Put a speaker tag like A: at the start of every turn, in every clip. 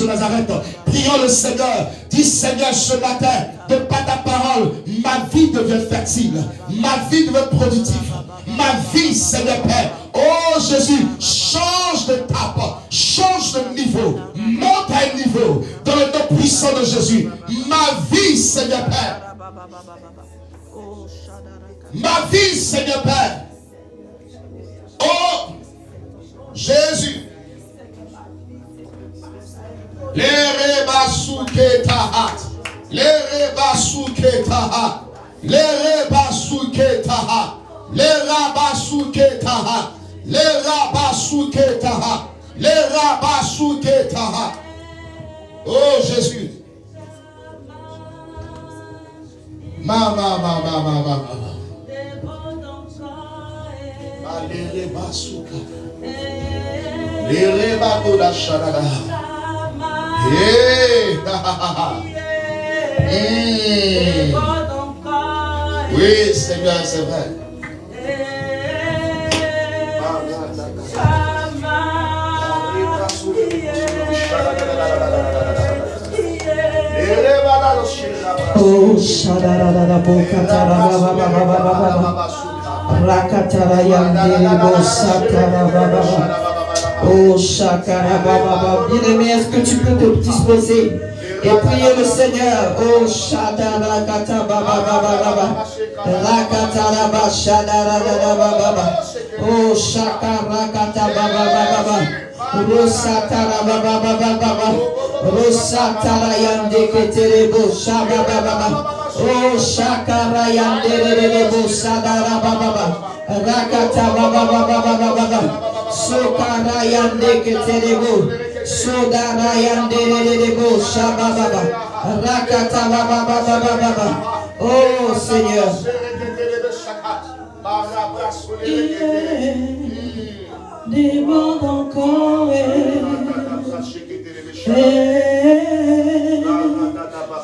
A: de Nazareth. Prions le Seigneur. Dis Seigneur, ce matin, de par ta parole, ma vie devient fertile. Ma vie devient productive. Ma vie, Seigneur Père. Oh Jésus, change de tape. Change de niveau. Monte à un niveau. Dans le nom puissant de Jésus. Ma vie, Seigneur Père. Ma vie, Seigneur Père. Oh Jésus. Les rebasuke tahat. Les rebasuke tahat. Les rebasuke tahat. Les rabasuke tahat. Les rabasuke tahat. Les rabasuke tahat. Oh Jésus. Mama. Les rebasuka. Les rebasuka da sharada. Oui, Seigneur, c'est vrai.
B: Oh, shadara boka rakatara yandere bosatara baba. Oh, shakara baba. Bien-aimé, est-ce que tu peux te disposer et prier le Seigneur? Oh, shadara kata baba baba. Rakatara ba shadara baba. Oh, shakara kata baba. Rosatara baba. Rosatara yande keterebo shababa. Oh, shakara yande sadara baba. Rakata baba. Sokara yande keterebo. Sodara yande shababa. Rakata baba. Oh Seigneur. Déborde encore.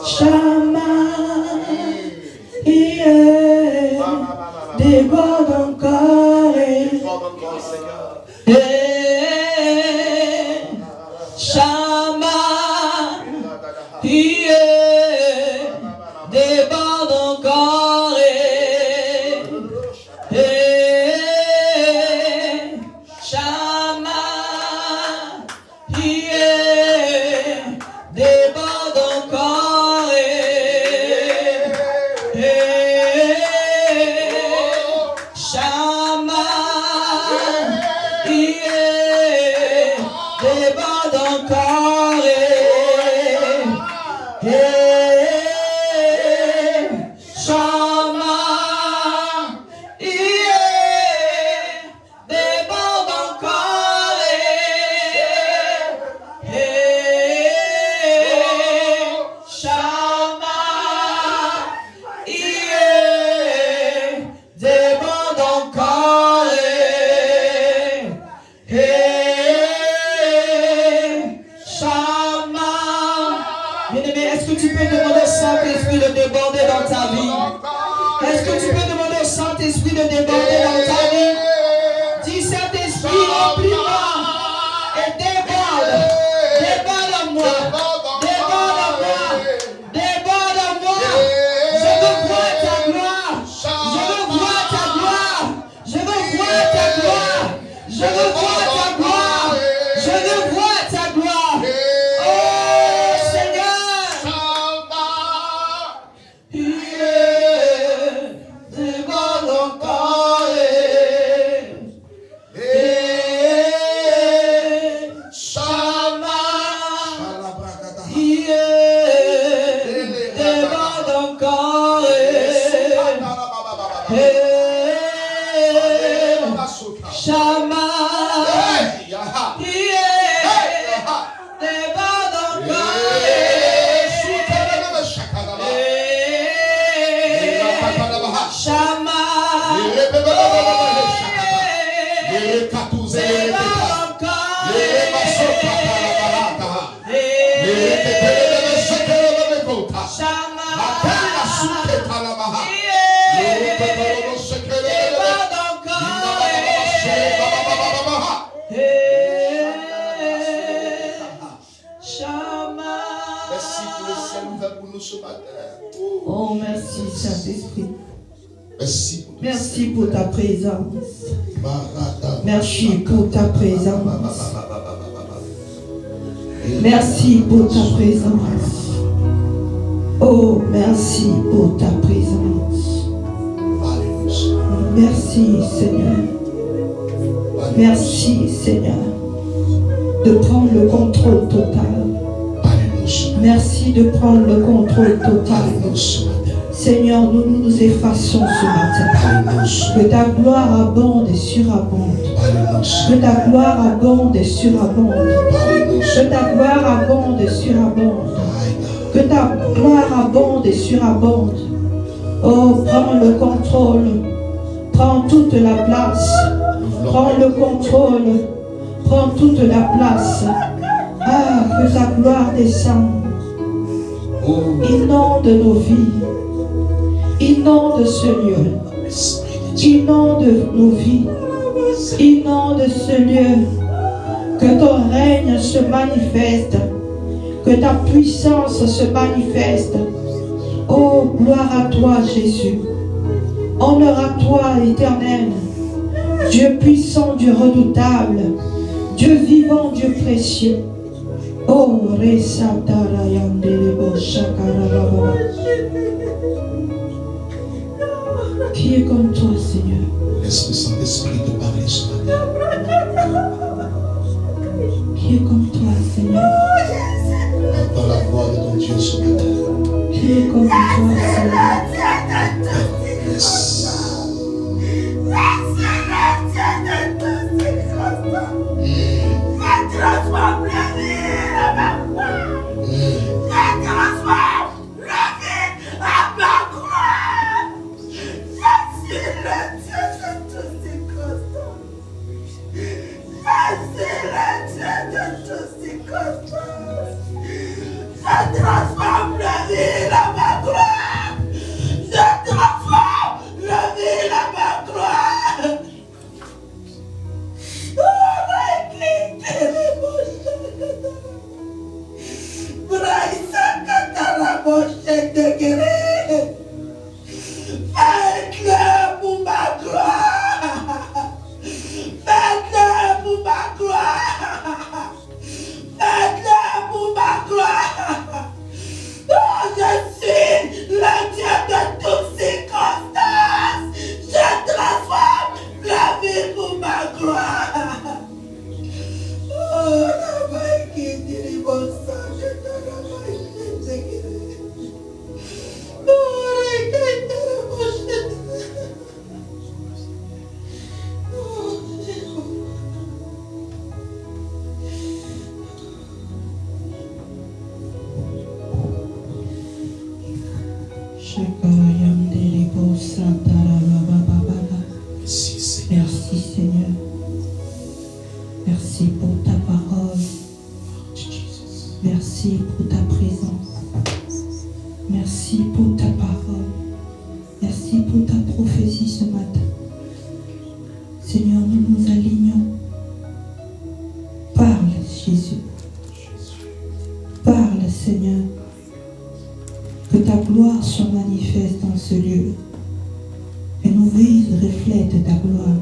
B: Chama, déborde encore. Chama, déborde encore. Shama.
A: Merci pour le ciel ouvert pour nous ce matin.
B: Oh, merci Saint-Esprit.
A: Merci pour,
B: merci pour ta présence. Merci pour ta présence. Merci pour ta présence. Oh, merci pour ta présence. Merci Seigneur. Merci Seigneur de prendre le contrôle total. Merci de prendre le contrôle total. Seigneur, nous effaçons ce matin. Que ta gloire abonde et surabonde. Que ta gloire abonde et surabonde. Que ta gloire abonde et surabonde. Que ta gloire abonde et surabonde. Oh, prends le contrôle. Prends toute la place. Prends le contrôle. Prends toute la place. Ah, que ta gloire descende. Inonde nos vies. Inonde ce lieu. Inonde nos vies. Inonde ce lieu. Que ton règne se manifeste. Que ta puissance se manifeste. Oh, gloire à toi, Jésus. Honneur à toi, Éternel. Dieu puissant, Dieu redoutable. Dieu vivant, Dieu précieux. Oh, qui est comme toi, Seigneur?
A: Laisse le Saint-Esprit te parler ce matin.
B: Qui est comme toi, Seigneur?
A: Entends la voix de ton Dieu ce matin.
B: Qui est comme toi, Seigneur?
A: Yes.
B: Merci Seigneur. Merci pour ta parole. Merci pour ta présence. Merci pour ta parole. Merci pour ta prophétie ce matin. Seigneur, nous nous alignons. Parle Jésus. Parle Seigneur. Que ta gloire soit manifeste dans ce lieu. Et nos vies reflètent ta gloire.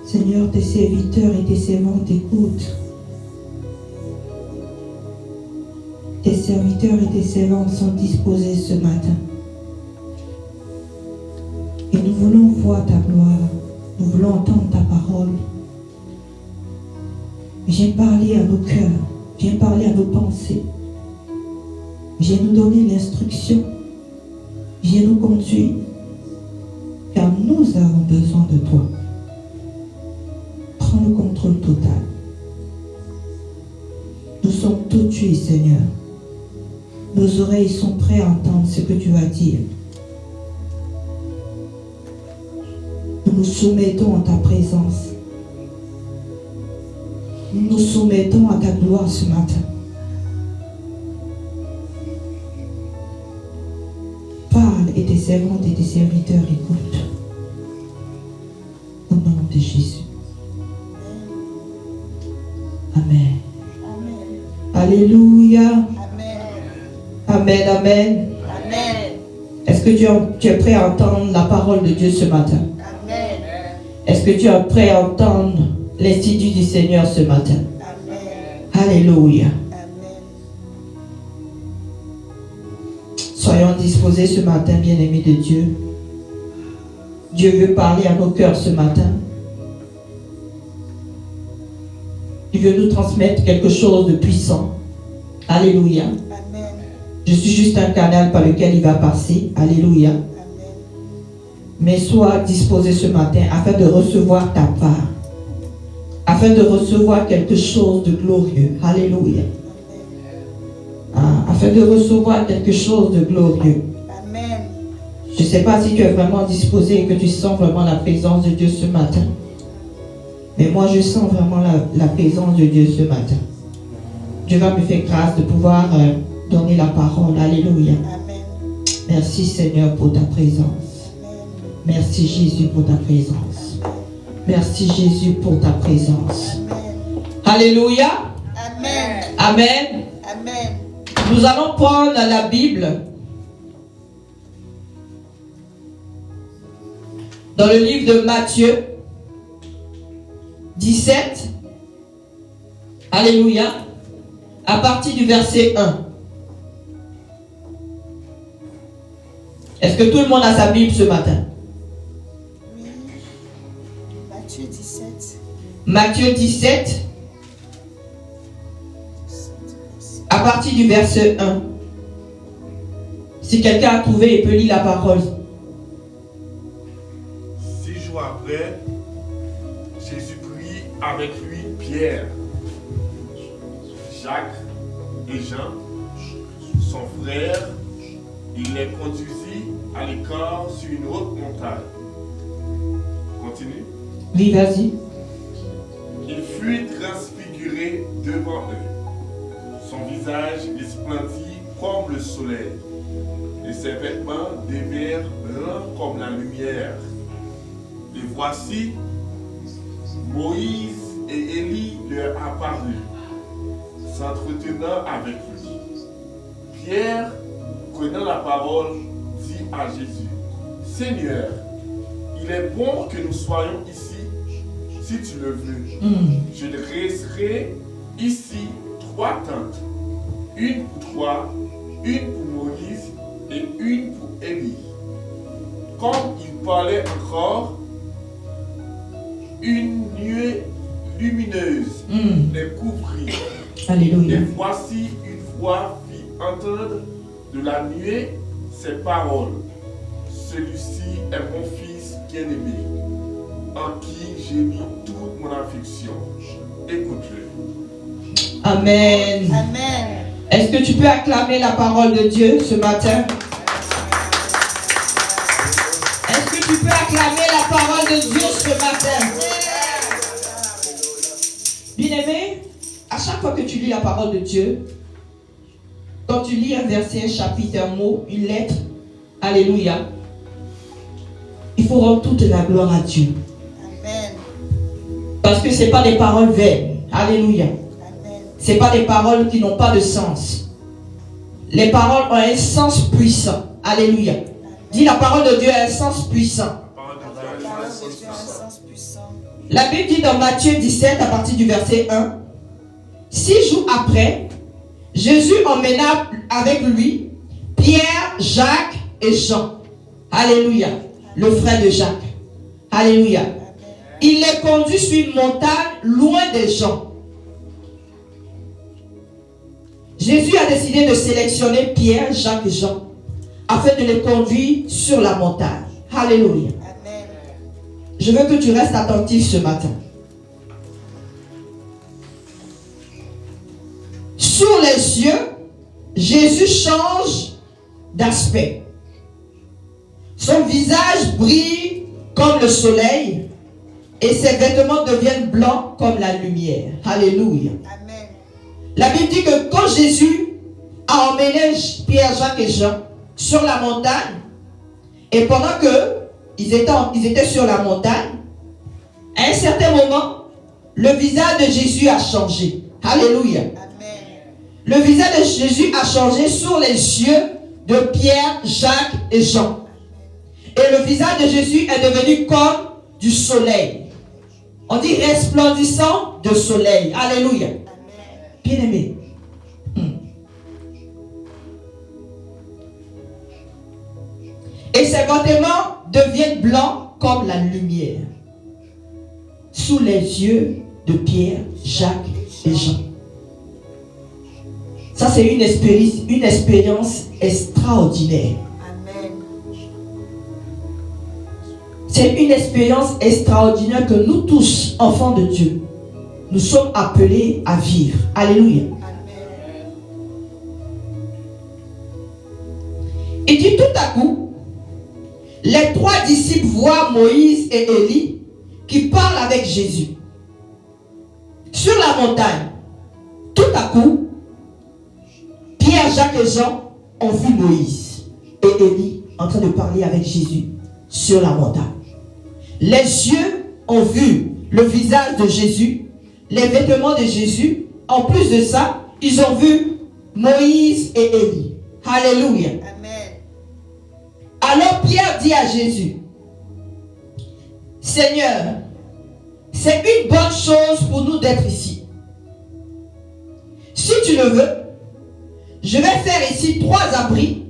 B: Seigneur, tes serviteurs et tes servantes t'écoutent. Tes serviteurs et tes servantes sont disposés ce matin. Et nous voulons voir ta gloire. Nous voulons entendre ta parole. Viens parler à nos cœurs. Viens parler à nos pensées. Viens nous donner l'instruction. Viens nous conduire. Car nous avons besoin de toi. Prends le contrôle total. Nous sommes tout tués, Seigneur. Nos oreilles sont prêtes à entendre ce que tu vas dire. Nous nous soumettons en ta présence. Nous nous soumettons à ta gloire ce matin. Parle et tes servantes et tes serviteurs écoutent. Au nom de Jésus. Amen. Alléluia. Amen, amen. Est-ce que tu es prêt à entendre la parole de Dieu ce matin?
C: Amen.
B: Est-ce que tu es prêt à entendre l'institut du Seigneur ce matin?
C: Amen.
B: Alléluia.
C: Amen.
B: Soyons disposés ce matin, bien-aimés de Dieu. Dieu veut parler à nos cœurs ce matin. Il veut nous transmettre quelque chose de puissant. Alléluia.
C: Amen.
B: Je suis juste un canal par lequel il va passer. Alléluia.
C: Amen.
B: Mais sois disposé ce matin afin de recevoir ta part. Afin de recevoir quelque chose de glorieux. Alléluia. Afin de recevoir quelque chose de glorieux.
C: Amen.
B: Je ne sais pas si tu es vraiment disposé et que tu sens vraiment la présence de Dieu ce matin. Mais moi, je sens vraiment la présence de Dieu ce matin. Dieu va me faire grâce de pouvoir donner la parole. Alléluia.
C: Amen.
B: Merci Seigneur pour ta présence. Merci Jésus pour ta présence. Merci Jésus pour ta présence. Alléluia.
C: Amen.
B: Amen.
C: Amen.
B: Nous allons prendre la Bible dans le livre de Matthieu 17. Alléluia. À partir du verset 1. Est-ce que tout le monde a sa Bible ce matin?
C: Oui. Matthieu 17.
B: Matthieu 17. À partir du verset 1. Si quelqu'un a trouvé, il peut lire la parole.
D: 6 jours après, Jésus prit avec lui Pierre, Jacques et Jean, son frère. Il les conduisit à l'écart sur une haute montagne. Continue.
B: Oui, vas-y.
D: Il fut transfiguré devant eux. Son visage resplendit comme le soleil, et ses vêtements devinrent blancs comme la lumière. Et voici, Moïse et Élie leur apparurent, s'entretenant avec lui. Pierre, prenant la parole, dit à Jésus, « Seigneur, il est bon que nous soyons ici, si tu le veux. Je dresserai ici 3 tentes, une pour toi, une pour Moïse et une pour Élie. » Comme il parlait encore, une nuée lumineuse les couvrit.
B: Alléluia.
D: Et voici une voix fit entendre de la nuée ces paroles. Celui-ci est mon fils bien-aimé, en qui j'ai mis toute mon affection. Écoute-le.
B: Amen.
C: Amen.
B: Est-ce que tu peux acclamer la parole de Dieu ce matin? Est-ce que tu peux acclamer la parole de Dieu ce matin? Bien-aimé, à chaque fois que tu lis la parole de Dieu, quand tu lis un verset, un chapitre, un mot, une lettre, alléluia, il faut rendre toute la gloire à Dieu.
C: Amen.
B: Parce que ce n'est pas des paroles vaines. Alléluia.
C: Amen.
B: Ce n'est pas des paroles qui n'ont pas de sens. Les paroles ont un sens puissant. Alléluia. Dis, la parole de Dieu a un sens puissant.
C: La parole de Dieu a un sens puissant.
B: La Bible dit dans Matthieu 17, à partir du verset 1, 6 jours après, Jésus emmena avec lui Pierre, Jacques et Jean. Alléluia. Le frère de Jacques. Alléluia. Il les conduit sur une montagne loin des gens. Jésus a décidé de sélectionner Pierre, Jacques et Jean afin de les conduire sur la montagne. Alléluia.
C: Amen.
B: Je veux que tu restes attentif ce matin. Sous les yeux, Jésus change d'aspect. Son visage brille comme le soleil, et ses vêtements deviennent blancs comme la lumière. Alléluia.
C: Amen.
B: La Bible dit que quand Jésus a emmené Pierre, Jacques et Jean sur la montagne, et pendant qu'ils étaient sur la montagne, à un certain moment, le visage de Jésus a changé. Alléluia.
C: Amen.
B: Le visage de Jésus a changé sur les yeux de Pierre, Jacques et Jean. Et le visage de Jésus est devenu comme du soleil. On dit resplendissant de soleil. Alléluia. Bien aimé. Et ses vêtements deviennent blancs comme la lumière. Sous les yeux de Pierre, Jacques et Jean. Ça, c'est une expérience extraordinaire.
C: Amen.
B: C'est une expérience extraordinaire que nous tous, enfants de Dieu, nous sommes appelés à vivre. Alléluia.
C: Amen.
B: Et dit tout à coup, les trois disciples voient Moïse et Élie qui parlent avec Jésus. Sur la montagne, tout à coup, Pierre, Jacques et Jean ont vu Moïse et Élie en train de parler avec Jésus sur la montagne. Les yeux ont vu le visage de Jésus, les vêtements de Jésus. En plus de ça, ils ont vu Moïse et Élie. Alléluia.
C: Amen.
B: Alors Pierre dit à Jésus, Seigneur, c'est une bonne chose pour nous d'être ici. Si tu le veux, je vais faire ici 3 abris,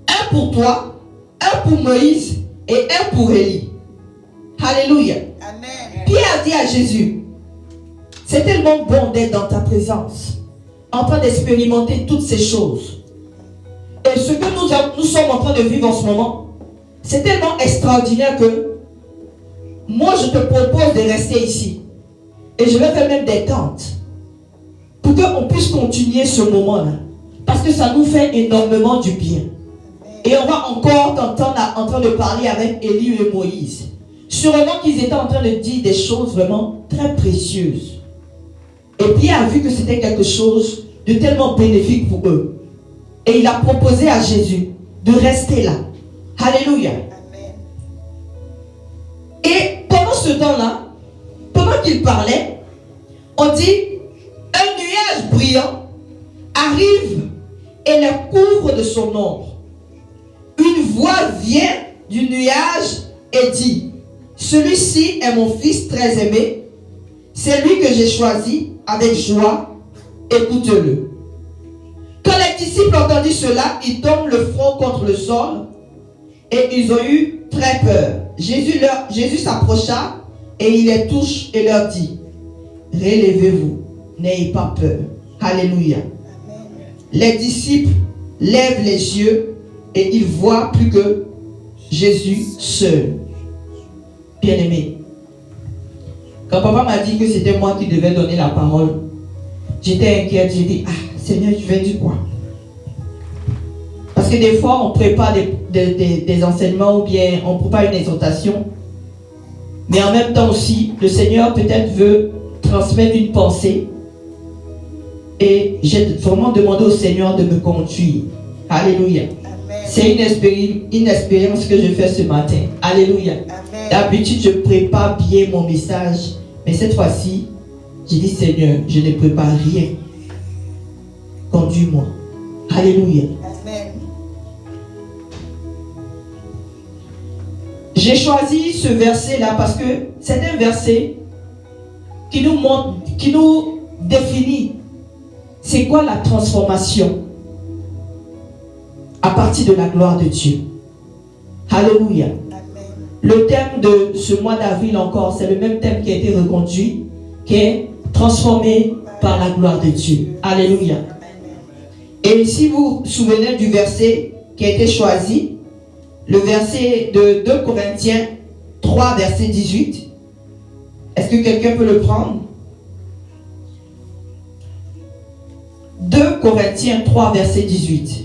B: un pour toi, un pour Moïse et un pour Élie. Alléluia.
C: Amen.
B: Pierre dit à Jésus, c'est tellement bon d'être dans ta présence, en train d'expérimenter toutes ces choses. Et ce que nous sommes en train de vivre en ce moment, c'est tellement extraordinaire que moi je te propose de rester ici. Et je vais faire même des tentes pour qu'on puisse continuer ce moment-là. Parce que ça nous fait énormément du bien. Et on va encore t'entendre en train de parler avec Élie et Moïse. Sûrement qu'ils étaient en train de dire des choses vraiment très précieuses. Et Pierre a vu que c'était quelque chose de tellement bénéfique pour eux. Et il a proposé à Jésus de rester là. Alléluia.
C: Amen.
B: Et pendant ce temps-là, pendant qu'il parlait, on dit, un nuage brillant arrive et les couvre de son ombre. Une voix vient du nuage et dit, celui-ci est mon fils très aimé, c'est lui que j'ai choisi avec joie, écoutez-le. Quand les disciples entendirent cela, ils tombent le front contre le sol et ils ont eu très peur. Jésus s'approcha et il les touche et leur dit, relevez-vous, n'ayez pas peur. Alléluia.
C: Amen.
B: Les disciples lèvent les yeux et ils voient plus que Jésus seul. Bien-aimé, quand papa m'a dit que c'était moi qui devais donner la parole, j'étais inquiète. J'ai dit, Seigneur, je vais dire quoi? Parce que des fois, on prépare des enseignements ou bien on prépare une exhortation. Mais en même temps aussi, le Seigneur peut-être veut transmettre une pensée. Et j'ai vraiment demandé au Seigneur de me conduire. Alléluia.
C: Amen.
B: C'est une expérience que je fais ce matin. Alléluia.
C: Amen.
B: D'habitude, je prépare bien mon message. Mais cette fois-ci, j'ai dit, Seigneur, je ne prépare rien. Conduis-moi. Alléluia.
C: Amen.
B: J'ai choisi ce verset-là parce que c'est un verset qui nous montre, qui nous définit c'est quoi la transformation à partir de la gloire de Dieu. Alléluia.
C: Amen.
B: Le thème de ce mois d'avril encore, c'est le même thème qui a été reconduit, qui est transformé par la gloire de Dieu. Alléluia. Et si vous vous souvenez du verset qui a été choisi, le verset de 2 Corinthiens 3, verset 18, est-ce que quelqu'un peut le prendre? 2 Corinthiens 3, verset 18.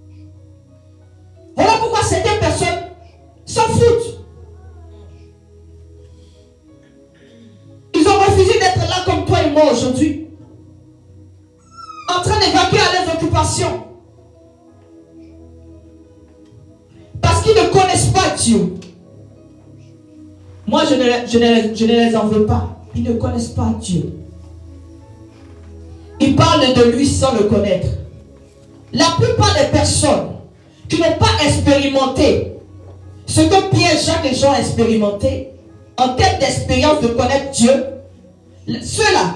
B: compassion. Parce qu'ils ne connaissent pas Dieu. Moi, je ne les en veux pas. Ils ne connaissent pas Dieu. Ils parlent de lui sans le connaître. La plupart des personnes qui n'ont pas expérimenté ce que Pierre, Jacques et Jean ont expérimenté en termes d'expérience de connaître Dieu, ceux-là,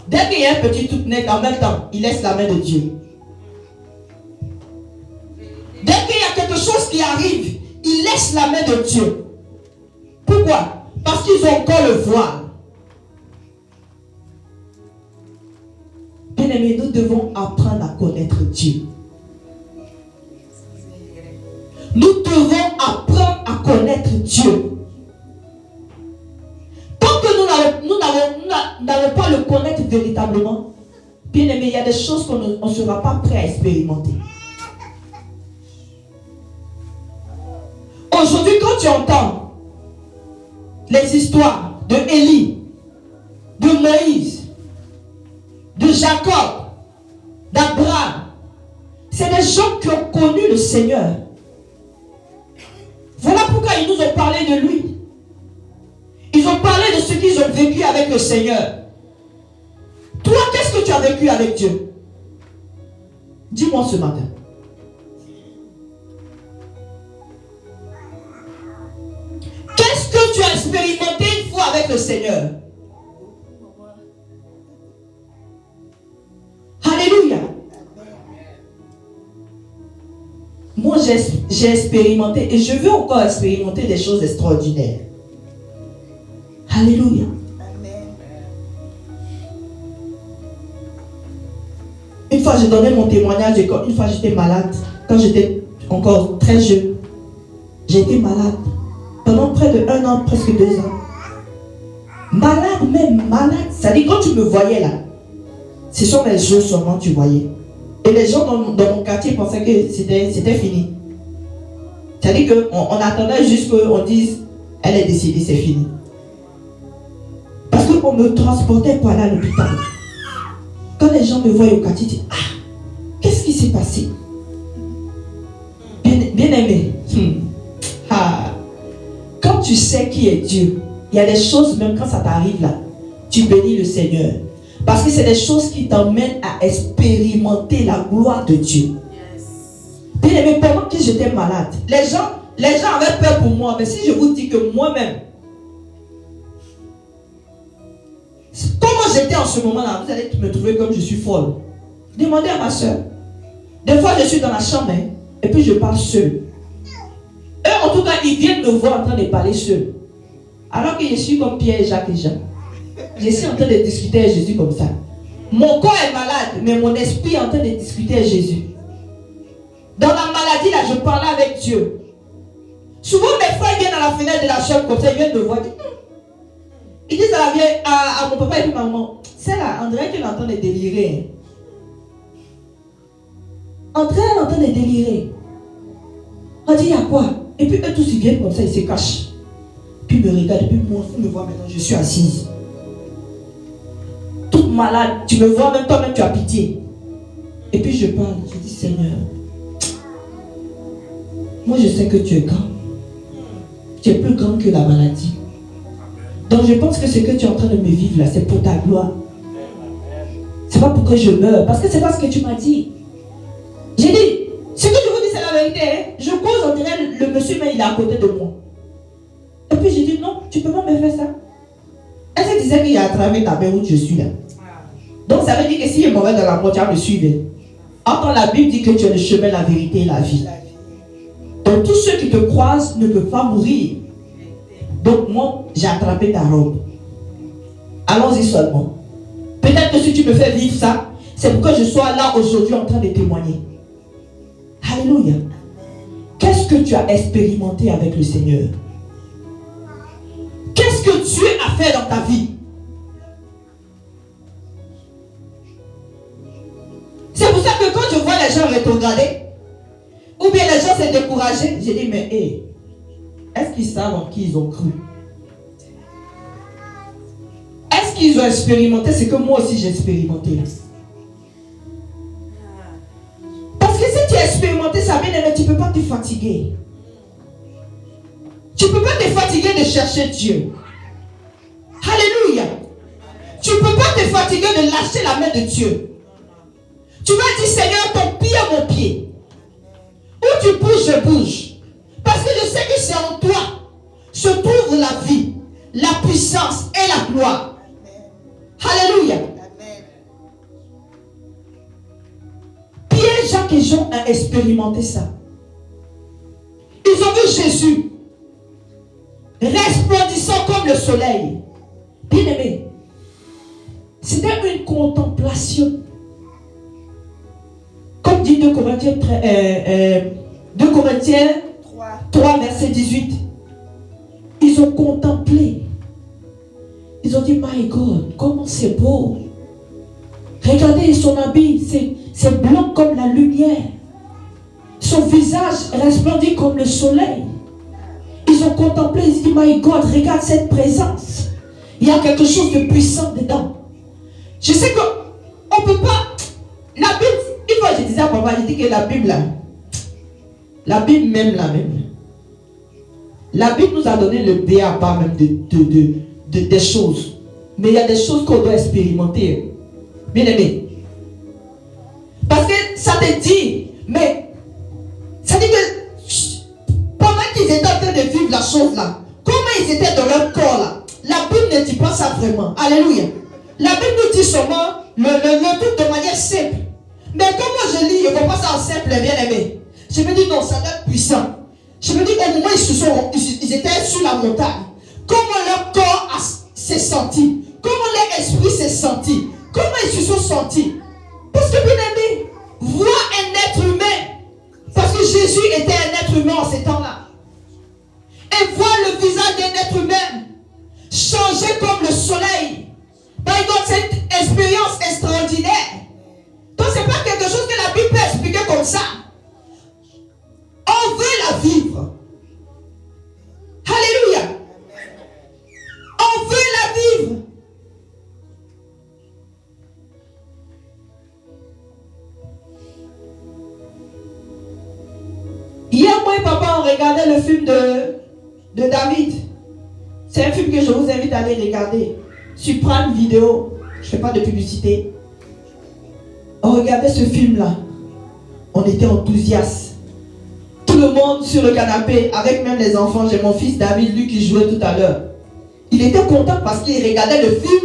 B: dès qu'il y a un petit tout net, en même temps, ils laissent la main de Dieu. Dès qu'il y a quelque chose qui arrive, ils laissent la main de Dieu. Pourquoi? Parce qu'ils ont encore le voile. Bien-aimés, nous devons apprendre à connaître Dieu. Nous devons apprendre à connaître Dieu. Tant que nous n'allons pas le connaître véritablement, bien-aimés, il y a des choses qu'on ne sera pas prêt à expérimenter. Aujourd'hui, quand tu entends les histoires de Élie, de Moïse, de Jacob, d'Abraham, c'est des gens qui ont connu le Seigneur. Voilà pourquoi ils nous ont parlé de lui. Ils ont parlé de ce qu'ils ont vécu avec le Seigneur. Toi, qu'est-ce que tu as vécu avec Dieu? Dis-moi ce matin. Qu'est-ce que tu as expérimenté une fois avec le Seigneur? Alléluia. Moi, j'ai expérimenté et je veux encore expérimenter des choses extraordinaires. Alléluia. Une fois, j'ai donné mon témoignage. Une fois, j'étais malade. Quand j'étais encore très jeune, j'ai été malade. Pendant près de 1 an, presque 2 ans. Malade même, malade. C'est-à-dire, quand tu me voyais là, ce sont mes yeux seulement tu voyais. Et les gens dans mon quartier pensaient que c'était fini. C'est-à-dire qu'on attendait juste qu'on dise, elle est décédée, c'est fini. Parce qu'on me transportait pour aller à l'hôpital. Quand les gens me voient au quartier, ils disent, ah, qu'est-ce qui s'est passé? Bien aimé. Ah. Quand tu sais qui est Dieu, il y a des choses, même quand ça t'arrive là, tu bénis le Seigneur. Parce que c'est des choses qui t'emmènent à expérimenter la gloire de Dieu. Bien aimé, pendant que j'étais malade, les gens avaient peur pour moi. Mais si je vous dis que moi-même, comment j'étais en ce moment-là, vous allez me trouver comme je suis folle. Demandez à ma soeur. Des fois, je suis dans la chambre, et puis je parle seul. Eux, en tout cas, ils viennent me voir en train de parler seul. Alors que je suis comme Pierre, Jacques et Jean. Je suis en train de discuter avec Jésus comme ça. Mon corps est malade, mais mon esprit est en train de discuter avec Jésus. Dans la maladie, là, je parlais avec Dieu. Souvent, mes frères viennent à la fenêtre de la chambre comme ça, ils viennent me voir. Ils disent à mon papa et puis maman, c'est là, André qui est en train de délirer. André est en train de délirer. On dit, il y a quoi? Et puis eux tous ils viennent comme ça, ils se cachent. Puis ils me regardent, et puis moi, ils me voient maintenant, je suis assise. Toute malade, tu me vois, même toi-même tu as pitié. Et puis je parle, je dis, Seigneur, moi je sais que tu es grand. Tu es plus grand que la maladie. Donc je pense que ce que tu es en train de me vivre là, c'est pour ta gloire. C'est pas pour que je meure, parce que c'est pas ce que tu m'as dit. J'ai dit, ce que je vous dis c'est la vérité. Hein? Je cause, on dirait le monsieur, mais il est à côté de moi. Et puis j'ai dit, non, tu peux pas me faire ça. Elle se disait qu'il y a à travers ta main où je suis là. Donc ça veut dire que si je m'en vais dans la mort, tu vas me suivre. Entends, la Bible dit que tu es le chemin, la vérité et la vie. Donc tous ceux qui te croisent ne peuvent pas mourir. Donc moi, j'ai attrapé ta robe. Allons-y seulement. Peut-être que si tu me fais vivre ça, c'est pour que je sois là aujourd'hui en train de témoigner. Alléluia. Qu'est-ce que tu as expérimenté avec le Seigneur? Qu'est-ce que Dieu a fait dans ta vie? C'est pour ça que quand je vois les gens rétrograder, ou bien les gens se décourager, je dis, mais hey, est-ce qu'ils savent en qui ils ont cru? Est-ce qu'ils ont expérimenté ce que moi aussi j'ai expérimenté? ça, bien aimé, tu ne peux pas te fatiguer. Tu ne peux pas te fatiguer de chercher Dieu. Alléluia. Tu ne peux pas te fatiguer de lâcher la main de Dieu. Tu vas dire, Seigneur, ton pied est mon pied. Où tu bouges, je bouge. Parce que je sais que c'est en toi se trouve la vie, la puissance et la gloire. Alléluia. Pierre, Jacques et Jean ont expérimenté ça. Ils ont vu Jésus resplendissant comme le soleil. Bien aimé, c'était une contemplation. Comme dit 2 Corinthiens 3, verset 18. Ils ont contemplé. Ils ont dit, my God, comment c'est beau. Regardez son habit, c'est blanc comme la lumière. Son visage resplendit comme le soleil. Ils ont contemplé, ils ont dit, my God, regarde cette présence. Il y a quelque chose de puissant dedans. Je sais qu'on ne peut pas... La Bible, une fois je disais à papa, je dis que la Bible là, la Bible même là même, la Bible nous a donné le B à part même des choses. Mais il y a des choses qu'on doit expérimenter. Bien aimé. Parce que ça te dit, mais ça dit que pendant qu'ils étaient en train de vivre la chose là, comment ils étaient dans leur corps là, la Bible ne dit pas ça vraiment. Alléluia. La Bible nous dit seulement le truc de manière simple. Mais comme moi je lis, je ne vois pas ça en simple, bien aimé. Je me dis non, ça doit être puissant. Je me dis qu'au moment où ils étaient sur la montagne, comment leur corps s'est senti, comment leur esprit s'est senti, comment ils se sont sentis. Parce que bien aimé, voir un être humain, parce que Jésus était un être humain en ces temps-là, et voir le visage d'un être humain changer comme le soleil, by God, c'est une expérience extraordinaire. Donc c'est pas quelque chose que la Bible peut expliquer comme ça. On veut la vivre. Alléluia. On veut la vivre. Hier, moi et papa, on regardait le film de David. C'est un film que je vous invite à aller regarder. Sur Prime Vidéo. Je ne fais pas de publicité. On regardait ce film-là. On était enthousiastes. Tout le monde sur le canapé, avec même les enfants. J'ai mon fils David, lui qui jouait tout à l'heure. Il était content parce qu'il regardait le film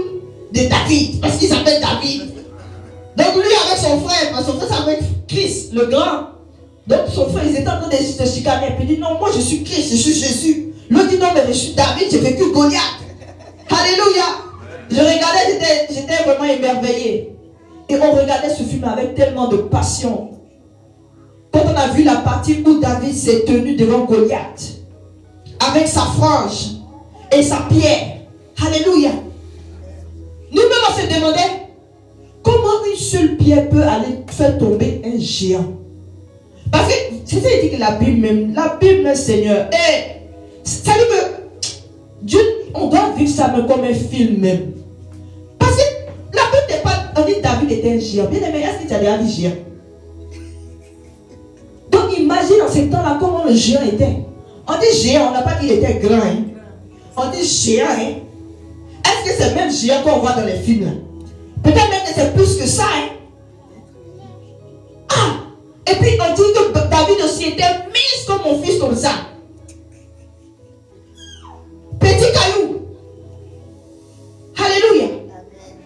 B: de David. Parce qu'il s'appelle David. Donc lui avec son frère, parce que son frère s'appelle Christ, le grand. Donc son frère, ils étaient en train de se chicaner. Puis il dit non, moi je suis Christ, je suis Jésus. L'autre dit non, mais je suis David, j'ai vécu Goliath. Alléluia. Je regardais, j'étais vraiment émerveillé. Et on regardait ce film avec tellement de passion. Quand on a vu la partie où David s'est tenu devant Goliath, avec sa frange et sa pierre. Alléluia. Nous-mêmes on se demandait comment une seule pierre peut aller faire tomber un géant. Parce que c'est ça qu'il dit que la Bible même Seigneur, ça dit que Dieu, on doit vivre ça même comme un film même. Parce que la Bible n'est pas, on dit David était un géant. Bien aimé, est-ce que tu as déjà vu géant? Donc imagine en ce temps-là comment le géant était. On dit géant, on n'a pas dit qu'il était grand. Hein. On dit géant. Hein. Est-ce que c'est le même géant qu'on voit dans les films là? Peut-être même que c'est plus que ça. Hein. Ah! Et puis on dit que David aussi était mince comme mon fils comme ça. Petit caillou. Alléluia.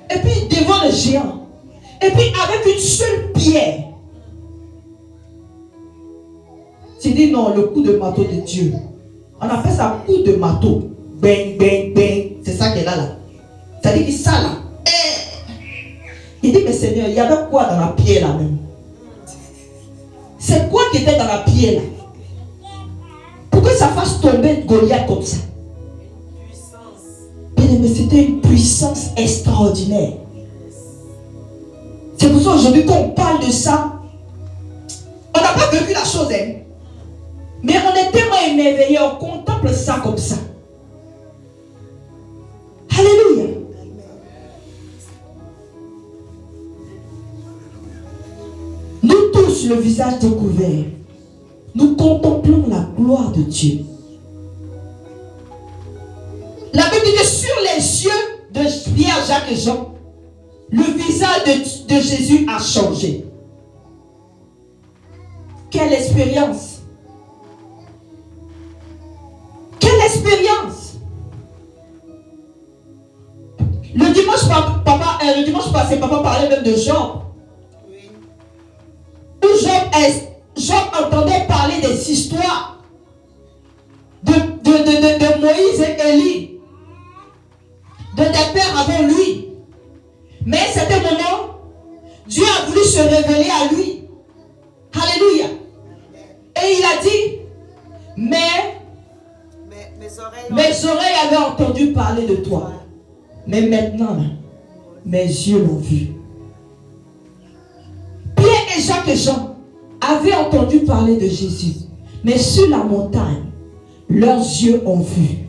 B: Et puis devant le géant. Et puis avec une seule pierre. Tu dis non, le coup de marteau de Dieu. On appelle ça coup de marteau. Bang, bang, bang. C'est ça qu'elle a là. Ça dit que ça là. Il dit mais Seigneur, il y avait quoi dans la pierre là même? C'est quoi qui était dans la pierre là? Pour que ça fasse tomber Goliath comme ça. Bien aimé, c'était une puissance extraordinaire. C'est pour ça aujourd'hui qu'on parle de ça. On n'a pas vécu la chose, hein? Mais on est tellement émerveillés, on contemple ça comme ça. Alléluia. Nous tous, le visage découvert. nous contemplons la gloire de Dieu. La Bible dit que sur les yeux de Pierre, Jacques et Jean, le visage de Jésus a changé. Quelle expérience! Quelle expérience! Le dimanche passé, papa parlait même de Job.
C: Oui.
B: Où Job entendait parler des histoires de Moïse et Élie, de des pères avant lui. Mais à cet moment, Dieu a voulu se révéler à lui. Alléluia. Et il a dit, mes oreilles avaient entendu parler de toi. Mais maintenant, mes yeux l'ont vu. Pierre et Jacques et Jean avaient entendu parler de Jésus. Mais sur la montagne, leurs yeux ont vu.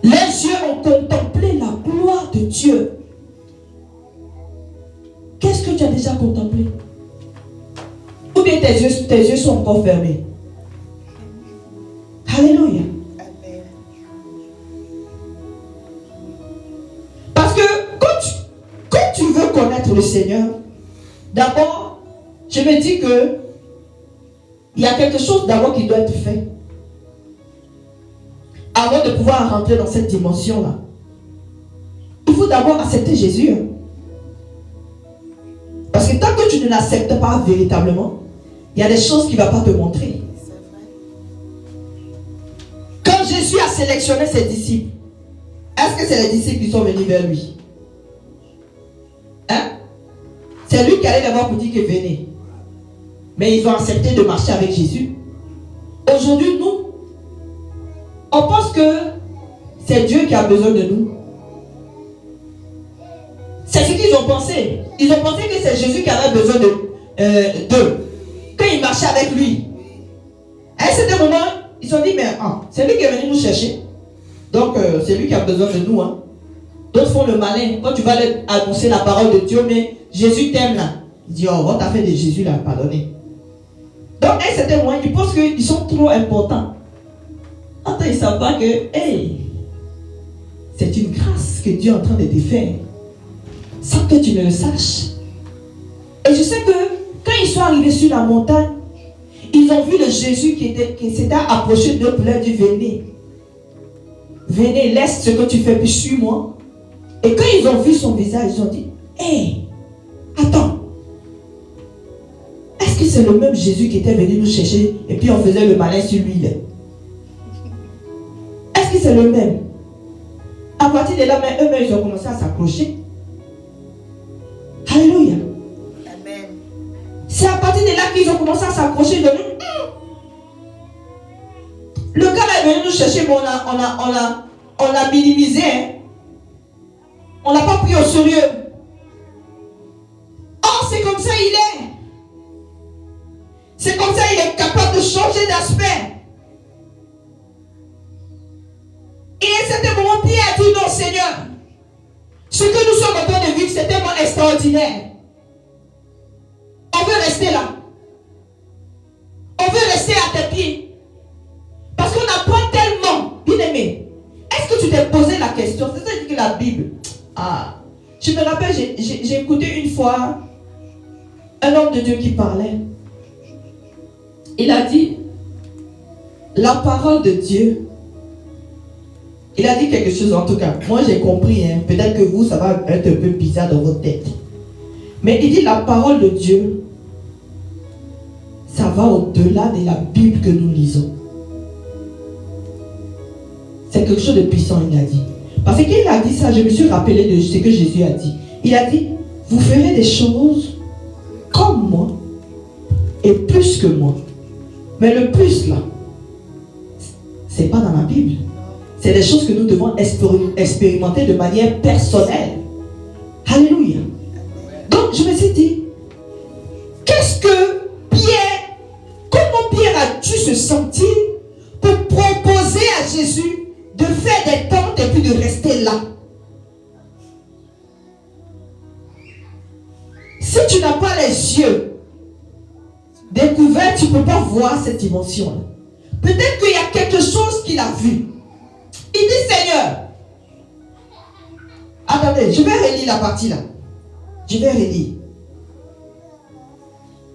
B: Les yeux ont contemplé la gloire de Dieu. Qu'est-ce que tu as déjà contemplé? Ou bien tes yeux sont encore fermés? Alléluia. Parce que quand tu veux connaître le Seigneur, d'abord, je me dis que il y a quelque chose d'abord qui doit être fait. Avant de pouvoir rentrer dans cette dimension-là, il faut d'abord accepter Jésus. Parce que tant que tu ne l'acceptes pas véritablement, il y a des choses qu'il ne va pas te montrer. Quand Jésus a sélectionné ses disciples, est-ce que c'est les disciples qui sont venus vers lui? Hein? C'est lui qui allait d'abord pour dire que venez. Mais ils ont accepté de marcher avec Jésus. Aujourd'hui, nous, on pense que c'est Dieu qui a besoin de nous. C'est ce qu'ils ont pensé. Ils ont pensé que c'est Jésus qui avait besoin d'eux. Quand ils marchaient avec lui. À un certain moment, ils se sont dit, mais c'est lui qui est venu nous chercher. Donc, c'est lui qui a besoin de nous. Hein. D'autres font le malin. Quand tu vas leur annoncer la parole de Dieu, mais Jésus t'aime là. Il dit, oh, votre affaire de Jésus là, pardonnez. Donc, à un certain moment, ils pensent qu'ils sont trop importants. Attends, ils ne savent pas que, hey, c'est une grâce que Dieu est en train de te faire. Sans que tu ne le saches. Et je sais que quand ils sont arrivés sur la montagne, ils ont vu le Jésus qui s'était approché d'eux pour leur dire, venez. Venez, laisse ce que tu fais, puis suis-moi. Et quand ils ont vu son visage, ils ont dit, hey, attends. Est-ce que c'est le même Jésus qui était venu nous chercher et puis on faisait le malin sur lui là? Est-ce que c'est le même? À partir de là, eux-mêmes, ils ont commencé à s'accrocher. Alléluia.
C: Amen.
B: C'est à partir de là qu'ils ont commencé à s'accrocher. Le gars là est venu nous chercher, mais on l'a minimisé. Hein. On l'a pas pris au sérieux. Oh, c'est comme ça il est. C'est comme ça il est capable de changer d'aspect. Et à cet moment, Pierre a dit non, Seigneur. Ce que nous sommes en train de vivre, c'est tellement extraordinaire. On veut rester là. On veut rester à tes pieds. Parce qu'on apprend tellement. Bien aimé, est-ce que tu t'es posé la question? C'est ça que la Bible. Je me rappelle, j'ai écouté une fois un homme de Dieu qui parlait. Il a dit, la parole de Dieu. Il a dit quelque chose, en tout cas. Moi, j'ai compris. Hein. Peut-être que vous, ça va être un peu bizarre dans votre tête. Mais il dit, la parole de Dieu, ça va au-delà de la Bible que nous lisons. C'est quelque chose de puissant, il a dit. Parce qu'il a dit ça, je me suis rappelé de ce que Jésus a dit. Il a dit, vous ferez des choses comme moi et plus que moi. Mais le plus là, c'est pas dans la Bible. C'est des choses que nous devons expérimenter de manière personnelle. Alléluia. Donc je me suis dit, qu'est-ce que Pierre, comment Pierre a dû se sentir pour proposer à Jésus de faire des tentes et puis de rester là? Si tu n'as pas les yeux découvert, tu ne peux pas voir cette dimension-là. Peut-être qu'il y a quelque chose qu'il a vu. Il dit, Seigneur, attendez, je vais relire la partie là. Je vais relire.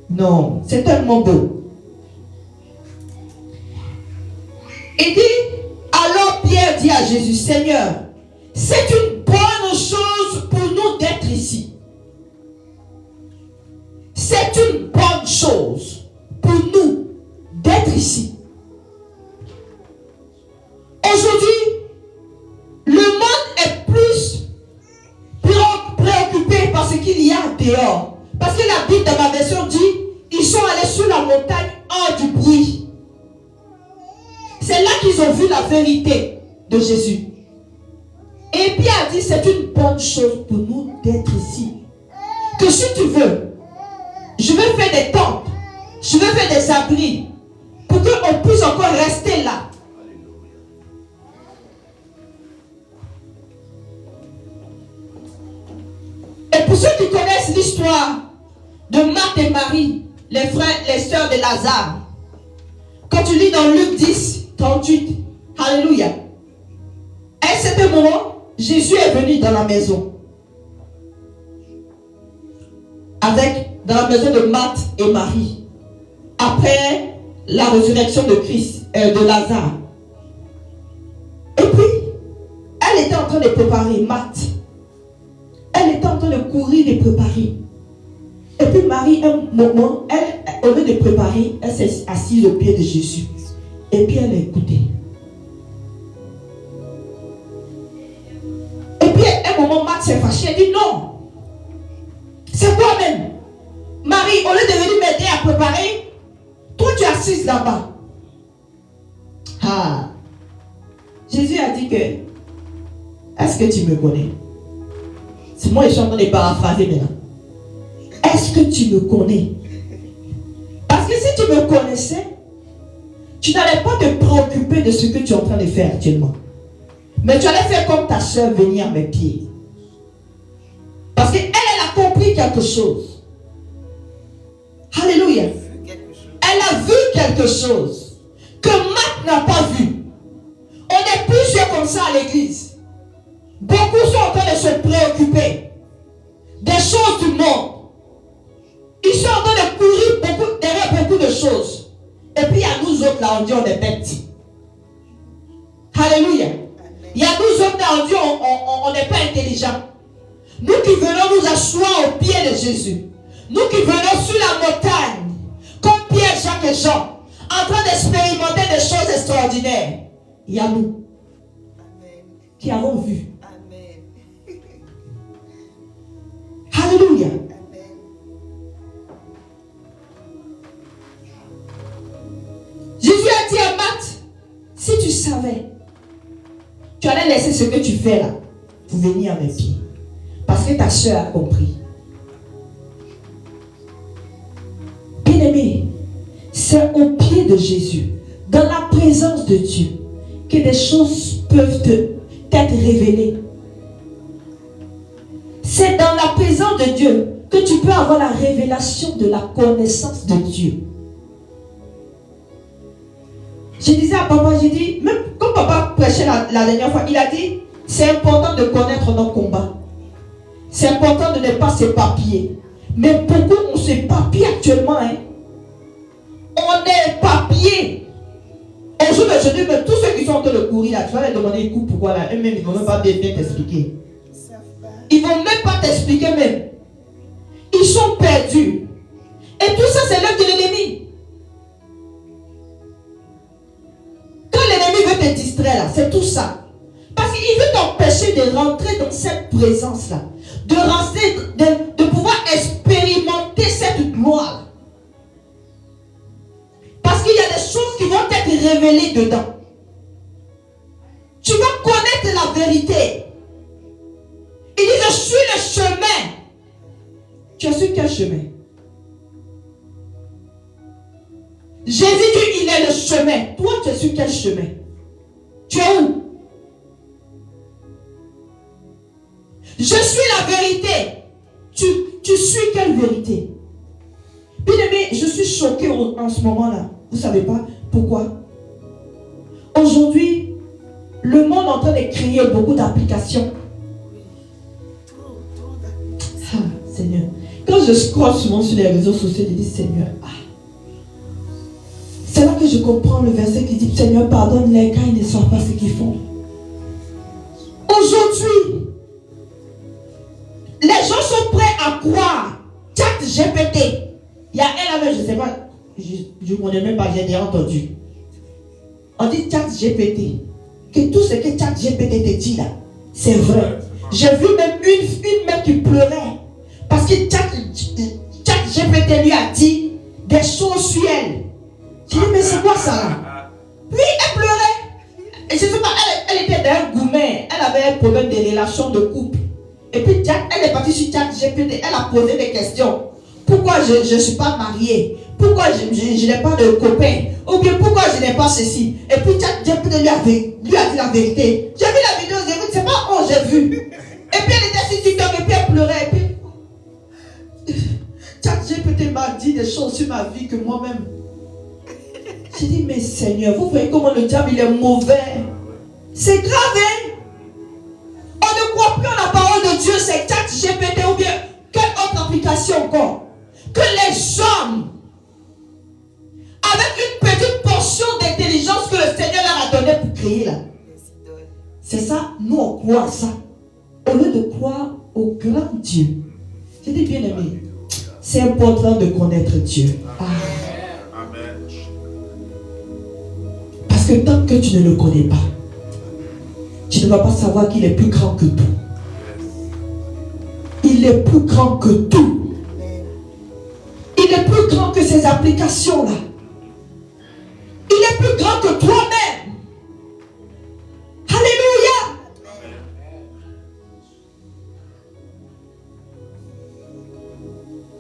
B: Non, c'est tellement beau. Il dit, alors Pierre dit à Jésus, Seigneur, c'est une bonne chose pour nous d'être ici. C'est une bonne chose pour nous d'être ici. Aujourd'hui, le monde est plus préoccupé par ce qu'il y a dehors. Parce que la Bible dans ma version dit, ils sont allés sur la montagne hors du bruit. C'est là qu'ils ont vu la vérité de Jésus. Et Pierre a dit, c'est une bonne chose pour nous d'être ici. Que si tu veux, je vais faire des tentes, je vais faire des abris, pour qu'on puisse encore rester là. Et pour ceux qui connaissent l'histoire de Marthe et Marie, les frères, les sœurs de Lazare, quand tu lis dans Luc 10, 38, alléluia, à un certain moment, Jésus est venu dans la maison. Dans la maison de Marthe et Marie, après la résurrection de Christ, de Lazare. Et puis, elle était en train de préparer Marthe. Elle était en train de courir, de préparer. Et puis Marie, un moment, au lieu de préparer, elle s'est assise au pied de Jésus. Et puis elle a écouté. Et puis à un moment, Marthe s'est fâchée. Elle dit non. C'est toi-même. Marie, au lieu de venir m'aider à préparer, toi tu es assise là-bas. Ah. Jésus a dit que, est-ce que tu me connais? C'est moi, je suis en train de paraphraser maintenant. Est-ce que tu me connais? Parce que si tu me connaissais, tu n'allais pas te préoccuper de ce que tu es en train de faire actuellement. Mais tu allais faire comme ta soeur, venir à mes pieds. Parce qu'elle a compris quelque chose. Alléluia. Elle a vu quelque chose que Marthe n'a pas vu. On est plusieurs comme ça à l'église. Beaucoup sont en train de se préoccuper des choses du monde. Ils sont en train de courir derrière beaucoup de choses. Et puis il y a nous autres là, on dit on est bêtes. Alléluia. Il y a nous autres là, on dit on n'est pas intelligents. Nous qui venons nous asseoir au pied de Jésus. Nous qui venons sur la montagne, comme Pierre, Jacques et Jean, en train d'expérimenter des choses extraordinaires. Il y a nous qui avons vu. Alléluia. Jésus a dit à Marthe, si tu savais, tu allais laisser ce que tu fais là pour venir à mes pieds. Parce que ta soeur a compris. Bien-aimé, c'est au pied de Jésus, dans la présence de Dieu, que des choses peuvent t'être révélées. C'est dans la présence de Dieu que tu peux avoir la révélation de la connaissance de Dieu. Je disais à papa, j'ai dit, même comme papa prêchait la dernière fois, il a dit, c'est important de connaître nos combats. C'est important de ne pas s'éparpiller. Mais beaucoup on s'éparpille actuellement. Hein. On est éparpillé. Aujourd'hui, mais tous ceux qui sont en train de courir là, tu vas leur demander écoute pourquoi là. Eux-mêmes, ils ne vont même pas bien t'expliquer. Ils ne vont même pas t'expliquer même. Ils sont perdus. Et tout ça, c'est l'œuvre de l'ennemi. Quand l'ennemi veut te distraire là, c'est tout ça. Parce qu'il veut t'empêcher de rentrer dans cette présence-là. De pouvoir expérimenter cette gloire. Parce qu'il y a des choses qui vont être révélées dedans. Tu vas connaître la vérité. Il dit, je suis le chemin. Tu es sur quel chemin? Jésus dit, il est le chemin. Toi, tu es sur quel chemin? Tu es où? Je suis la vérité. Tu suis quelle vérité? Bien aimé, je suis choquée en ce moment-là. Vous ne savez pas pourquoi? Aujourd'hui, le monde est en train de créer beaucoup d'applications. Ah, Seigneur. Quand je scrolle souvent sur les réseaux sociaux, je dis Seigneur, c'est là que je comprends le verset qui dit Seigneur, pardonne-les car ils ne savent pas ce qu'ils font. Aujourd'hui, les gens sont prêts à croire. ChatGPT. Il y a un là, je ne sais pas, je ne connais même pas, j'ai déjà entendu. On dit ChatGPT. Que tout ce que ChatGPT te dit là, c'est vrai. J'ai vu même une mère qui pleurait. Parce que ChatGPT lui a dit des choses sur elle. J'ai dit, mais c'est quoi ça là? Oui, elle pleurait. Et je ne sais pas, elle était d'un gourmet. Elle avait un problème de relations de couple. Et puis elle est partie sur ChatGPT. Elle a posé des questions. Pourquoi je ne suis pas mariée? Pourquoi je n'ai pas de copain? Ou bien pourquoi je n'ai pas ceci? Et puis ChatGPT lui a dit la vérité. J'ai vu la vidéo, j'ai vu, c'est pas où j'ai vu. Et puis elle était sur TikTok et puis elle pleurait. Et puis ChatGPT m'a dit des choses sur ma vie que moi-même. J'ai dit, mais Seigneur, vous voyez comment le diable il est mauvais. C'est grave, hein? On ne croit plus en la parole de Dieu, c'est ChatGPT ou bien quelle autre application encore? Que les hommes, avec une petite portion d'intelligence que le Seigneur leur a donnée pour créer là. C'est ça, nous on croit à ça. Au lieu de croire au grand Dieu. J'ai dit bien aimé, c'est important de connaître Dieu.
D: Amen.
B: Parce que tant que tu ne le connais pas, tu ne vas pas savoir qu'il est plus grand que tout. Il est plus grand que tout. Il est plus grand que ces applications-là. Il est plus grand que toi-même. Alléluia.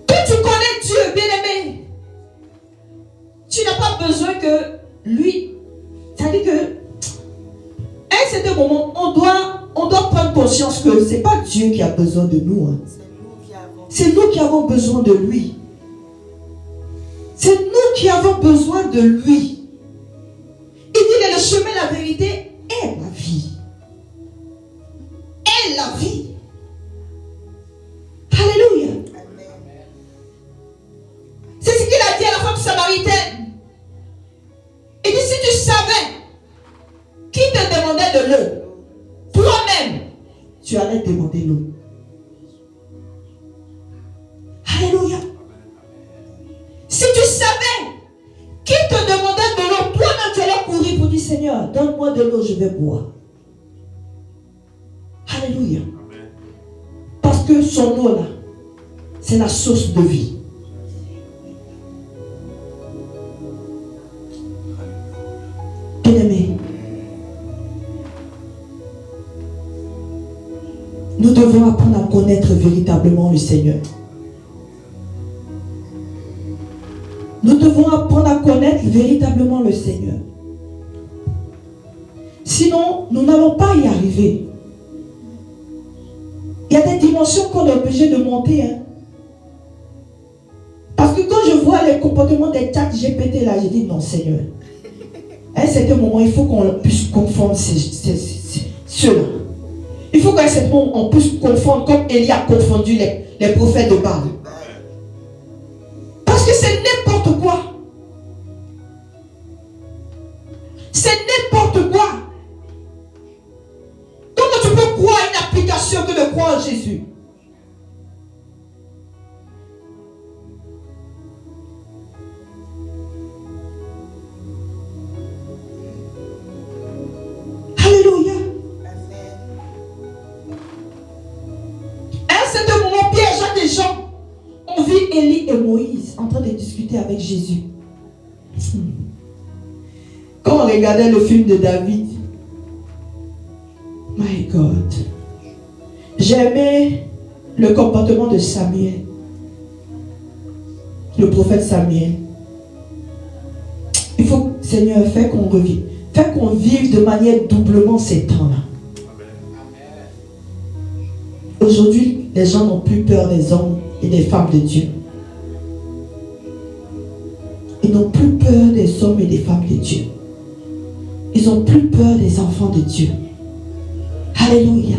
B: Quand tu connais Dieu, bien-aimé, tu n'as pas besoin que lui. C'est-à-dire que à un certain moment, on doit prendre conscience que ce n'est pas Dieu qui a besoin de nous. Hein. C'est nous qui avons besoin de lui. C'est nous qui avons besoin de lui. Il dit que le chemin, la vérité est la vie. Est la vie. Alléluia. C'est ce qu'il a dit à la femme samaritaine. Il dit, si tu savais qui te demandait de l'eau, toi-même, tu allais demander l'eau. Alléluia. Si tu savais qui te demandait de l'eau, toi-même tu allais courir pour dire Seigneur, donne-moi de l'eau, je vais boire. Alléluia. Parce que son eau là, c'est la source de vie. Bien-aimé, nous devons apprendre à connaître véritablement le Seigneur. Nous devons apprendre à connaître véritablement le Seigneur. Sinon, nous n'allons pas y arriver. Il y a des dimensions qu'on est obligé de monter. Hein. Parce que quand je vois les comportements des ChatGPT là, je dis non Seigneur. À un certain moment, il faut qu'on puisse confondre ceux-là. Il faut qu'à un certain moment, on puisse confondre comme Élie a confondu les prophètes de Baal. Parce que c'est n'importe quoi. C'est n'importe quoi. Comment tu peux croire à une application que de croire en Jésus? Alléluia. À un certain moment, Pierre, Jacques et Jean ont vu Élie et Moïse en train de discuter avec Jésus. Quand on regardait le film de David, my God, j'aimais le comportement de Samuel, le prophète Samuel. Il faut, Seigneur, fais qu'on revive, fais qu'on vive de manière doublement ces temps-là. Aujourd'hui, les gens n'ont plus peur des hommes et des femmes de Dieu. Ils n'ont plus peur des hommes et des femmes de Dieu. Ils n'ont plus peur des enfants de Dieu. Alléluia.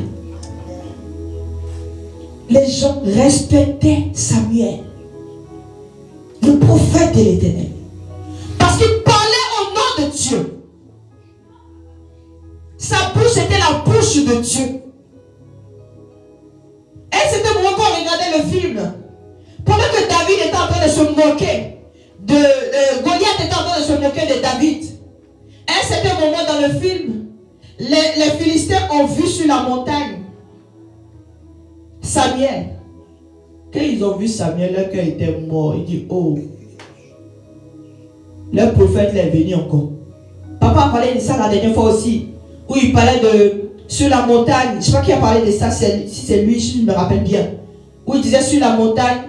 B: Les gens respectaient Samuel, le prophète de l'Éternel, parce qu'il parlait au nom de Dieu. Sa bouche était la bouche de Dieu. Et c'était le moment qu'on regardait le film. Pendant que David était en train de se moquer Goliath était en train de se moquer de David. Et c'était un moment dans le film, les Philistins ont vu sur la montagne Samuel. Quand ils ont vu Samuel, leur cœur était mort. Ils disent, oh, le prophète est venu encore. Papa a parlé de ça la dernière fois aussi, où il parlait de sur la montagne. Je ne sais pas qui a parlé de ça, si c'est lui, je me rappelle bien. Où il disait sur la montagne,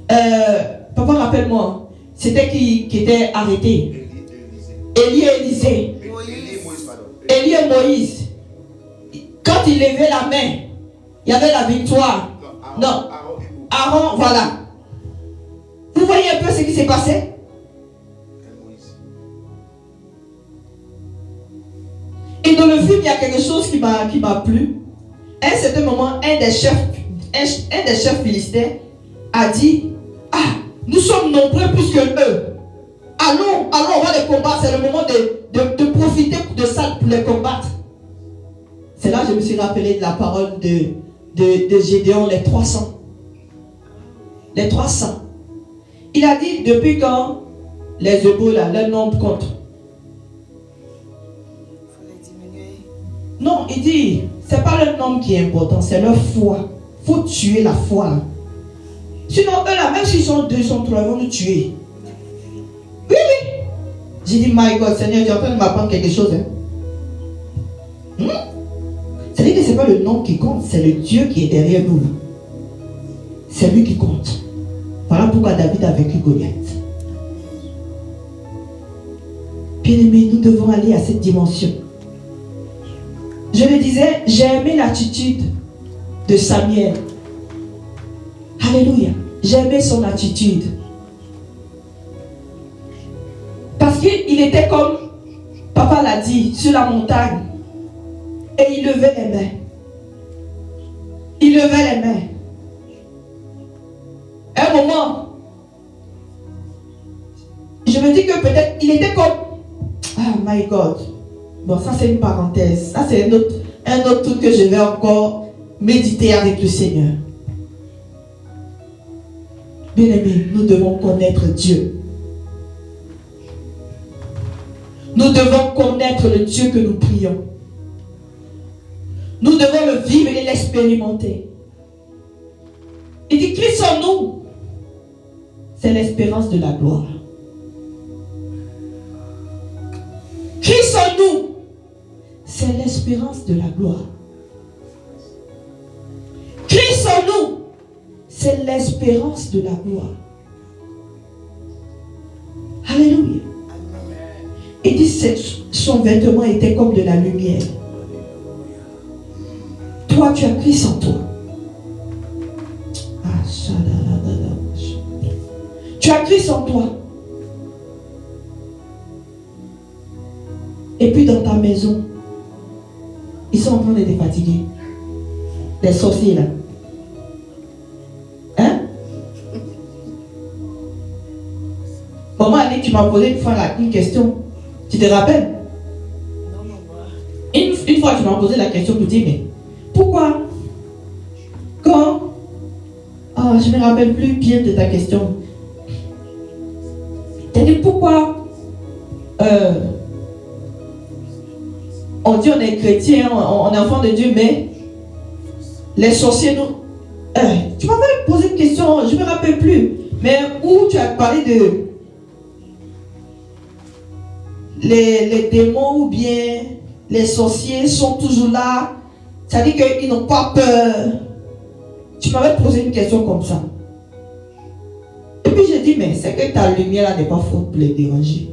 B: papa rappelle-moi, c'était qui était arrêté. Élie et Élisée. Élie et Moïse. Quand il levait la main, il y avait la victoire. Non, Aaron, voilà. Vous voyez un peu ce qui s'est passé? Et dans le film, il y a quelque chose qui m'a plu. À un certain moment, un des chefs philistins a dit, ah, nous sommes nombreux plus que eux. Allons, on va les combattre. C'est le moment de profiter de ça pour les combattre. C'est là que je me suis rappelé de la parole de Gédéon, les 300. Les 300. Il a dit, depuis quand les Hébreux, là, leur nombre compte. Non, il dit, c'est pas leur nombre qui est important, c'est leur foi. Il faut tuer la foi. Sinon, eux là, même s'ils sont 2, ils sont 3, ils vont nous tuer. Oui. J'ai dit, my God, Seigneur, tu es en train de m'apprendre quelque chose. C'est-à-dire que ce n'est pas le nom qui compte, c'est le Dieu qui est derrière nous. C'est lui qui compte. Voilà pourquoi David a vaincu Goliath. Bien-aimés, nous devons aller à cette dimension. Je le disais, j'ai aimé l'attitude de Samuel. Alléluia. J'ai aimé son attitude. Parce qu'il était comme papa l'a dit, sur la montagne. Et il levait les mains. Il levait les mains. À un moment, je me dis que peut-être il était comme, ah my God. Bon, ça c'est une parenthèse. Ça c'est un autre truc que je vais encore méditer avec le Seigneur. Bien-aimés, nous devons connaître Dieu. Nous devons connaître le Dieu que nous prions. Nous devons le vivre et l'expérimenter. Il dit, Christ en nous, c'est l'espérance de la gloire. Christ en nous, c'est l'espérance de la gloire. Christ en nous, c'est l'espérance de la gloire. Alléluia. Il dit, son vêtement était comme de la lumière. Toi, tu as Christ en toi. Tu as Christ en toi. Et puis dans ta maison, ils sont en train de te fatiguer. Les sorciers là. Hein? Maman Annick, tu m'as posé une fois là, une question. Tu te rappelles? Une fois tu m'as posé la question pour dire, mais pourquoi quand je ne me rappelle plus bien de ta question. Tu as dit pourquoi on dit on est chrétien, on est enfant de Dieu, mais les sorciers nous... tu m'avais posé une question, je ne me rappelle plus, mais où tu as parlé de les démons ou bien les sorciers sont toujours là, ça dit qu'ils n'ont pas peur. Tu m'avais posé une question comme ça. Et puis j'ai dit, mais c'est que ta lumière là n'est pas faute pour les déranger.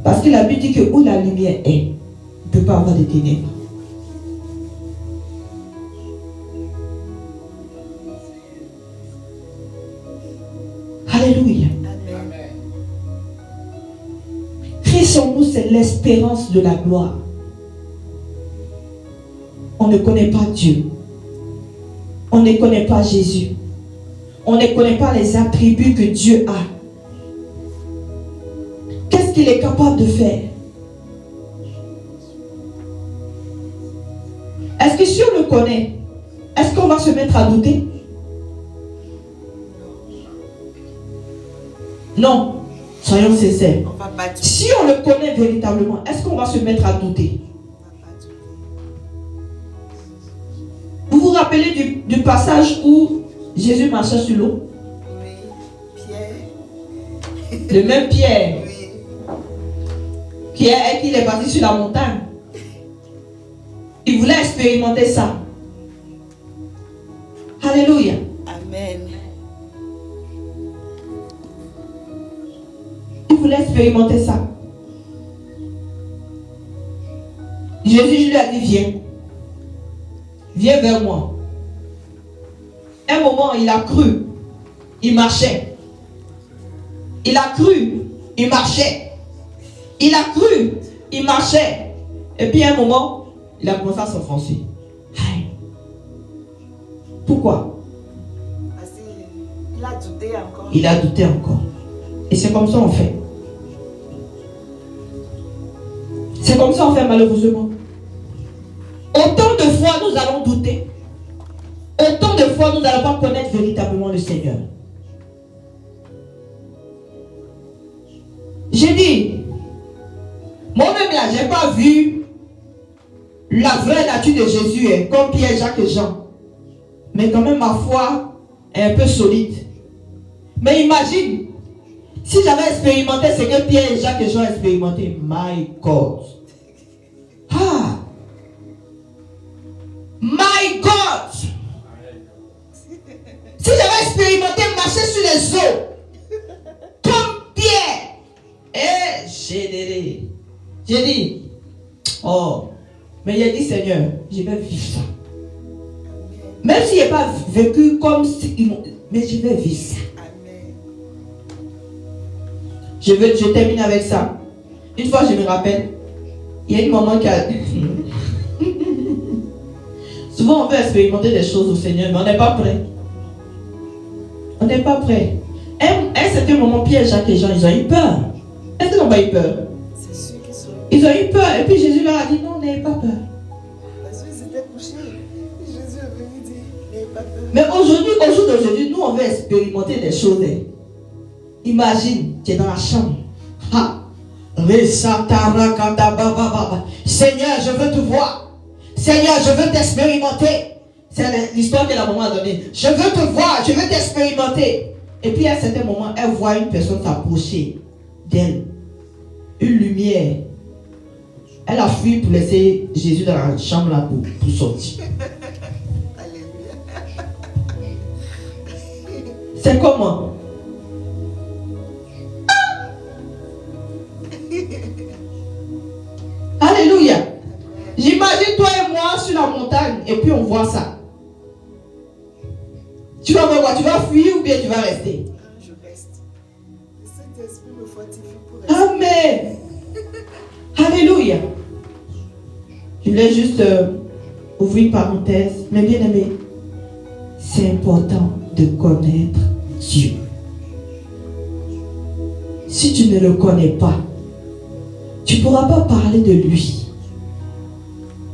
B: Parce que la Bible dit que où la lumière est, il ne peut pas avoir de ténèbres. Alléluia. Christ en nous, c'est l'espérance de la gloire. On ne connaît pas Dieu. On ne connaît pas Jésus. On ne connaît pas les attributs que Dieu a. Qu'est-ce qu'il est capable de faire? Est-ce que si on le connaît, est-ce qu'on va se mettre à douter? Non. Soyons sincères. Si on le connaît véritablement, est-ce qu'on va se mettre à douter? Vous vous rappelez du passage où Jésus marchait sur l'eau?
C: Oui, Pierre.
B: Le même Pierre.
C: Oui.
B: Pierre, il est parti sur la montagne. Il voulait expérimenter ça. Alléluia.
C: Amen.
B: Il voulait expérimenter ça. Jésus lui a dit, viens. Viens vers moi. Un moment, il a cru. Il marchait. Il a cru. Il marchait. Il a cru. Il marchait. Et puis un moment, il a commencé à s'enfoncer. Pourquoi?
C: Parce qu'il a douté encore.
B: Il a douté encore. Et c'est comme ça on fait. C'est comme ça on fait malheureusement. Autant de fois nous allons douter, autant de fois nous n'allons pas connaître véritablement le Seigneur. J'ai dit, moi-même là, je n'ai pas vu la vraie nature de Jésus, comme Pierre, Jacques et Jean. Mais quand même ma foi est un peu solide. Mais imagine, si j'avais expérimenté ce que Pierre, Jacques et Jean ont expérimenté, my God. Ah! My God! Si j'avais expérimenté marcher sur les eaux, comme Pierre, j'ai dit, oh, mais il a dit, Seigneur, je vais vivre ça. Même si je n'ai pas vécu comme si, mais je vais vivre ça. Je termine avec ça. Une fois, je me rappelle, il y a une maman qui a... Souvent, on veut expérimenter des choses au Seigneur, mais on n'est pas prêt. On n'est pas prêt. À un certain moment, Pierre, Jacques et Jean, ils ont eu peur. Est-ce qu'ils n'ont pas eu peur?
C: C'est sûr qu'ils sont.
B: Ils ont eu peur. Et puis Jésus leur a dit, non, n'ayez pas peur.
C: Parce qu'ils étaient couchés. Jésus est venu dire, n'ayez pas peur.
B: Mais aujourd'hui, au jour d'aujourd'hui, nous, on veut expérimenter des choses. Imagine, tu es dans la chambre. Seigneur, je veux te voir. Seigneur, je veux t'expérimenter. C'est l'histoire que la maman a donnée. Je veux te voir, je veux t'expérimenter. Et puis à un certain moment, elle voit une personne s'approcher d'elle. Une lumière. Elle a fui pour laisser Jésus dans la chambre là pour sortir.
C: Alléluia.
B: C'est comment? Alléluia. J'imagine toi et moi sur la montagne et puis on voit ça. Tu vas voir, tu vas fuir ou bien tu vas rester?
C: Je reste. Le Saint-Esprit me fortifie pour rester.
B: Amen. Alléluia. Je voulais juste ouvrir une parenthèse. Mais bien aimé, c'est important de connaître Dieu. Si tu ne le connais pas, tu ne pourras pas parler de lui.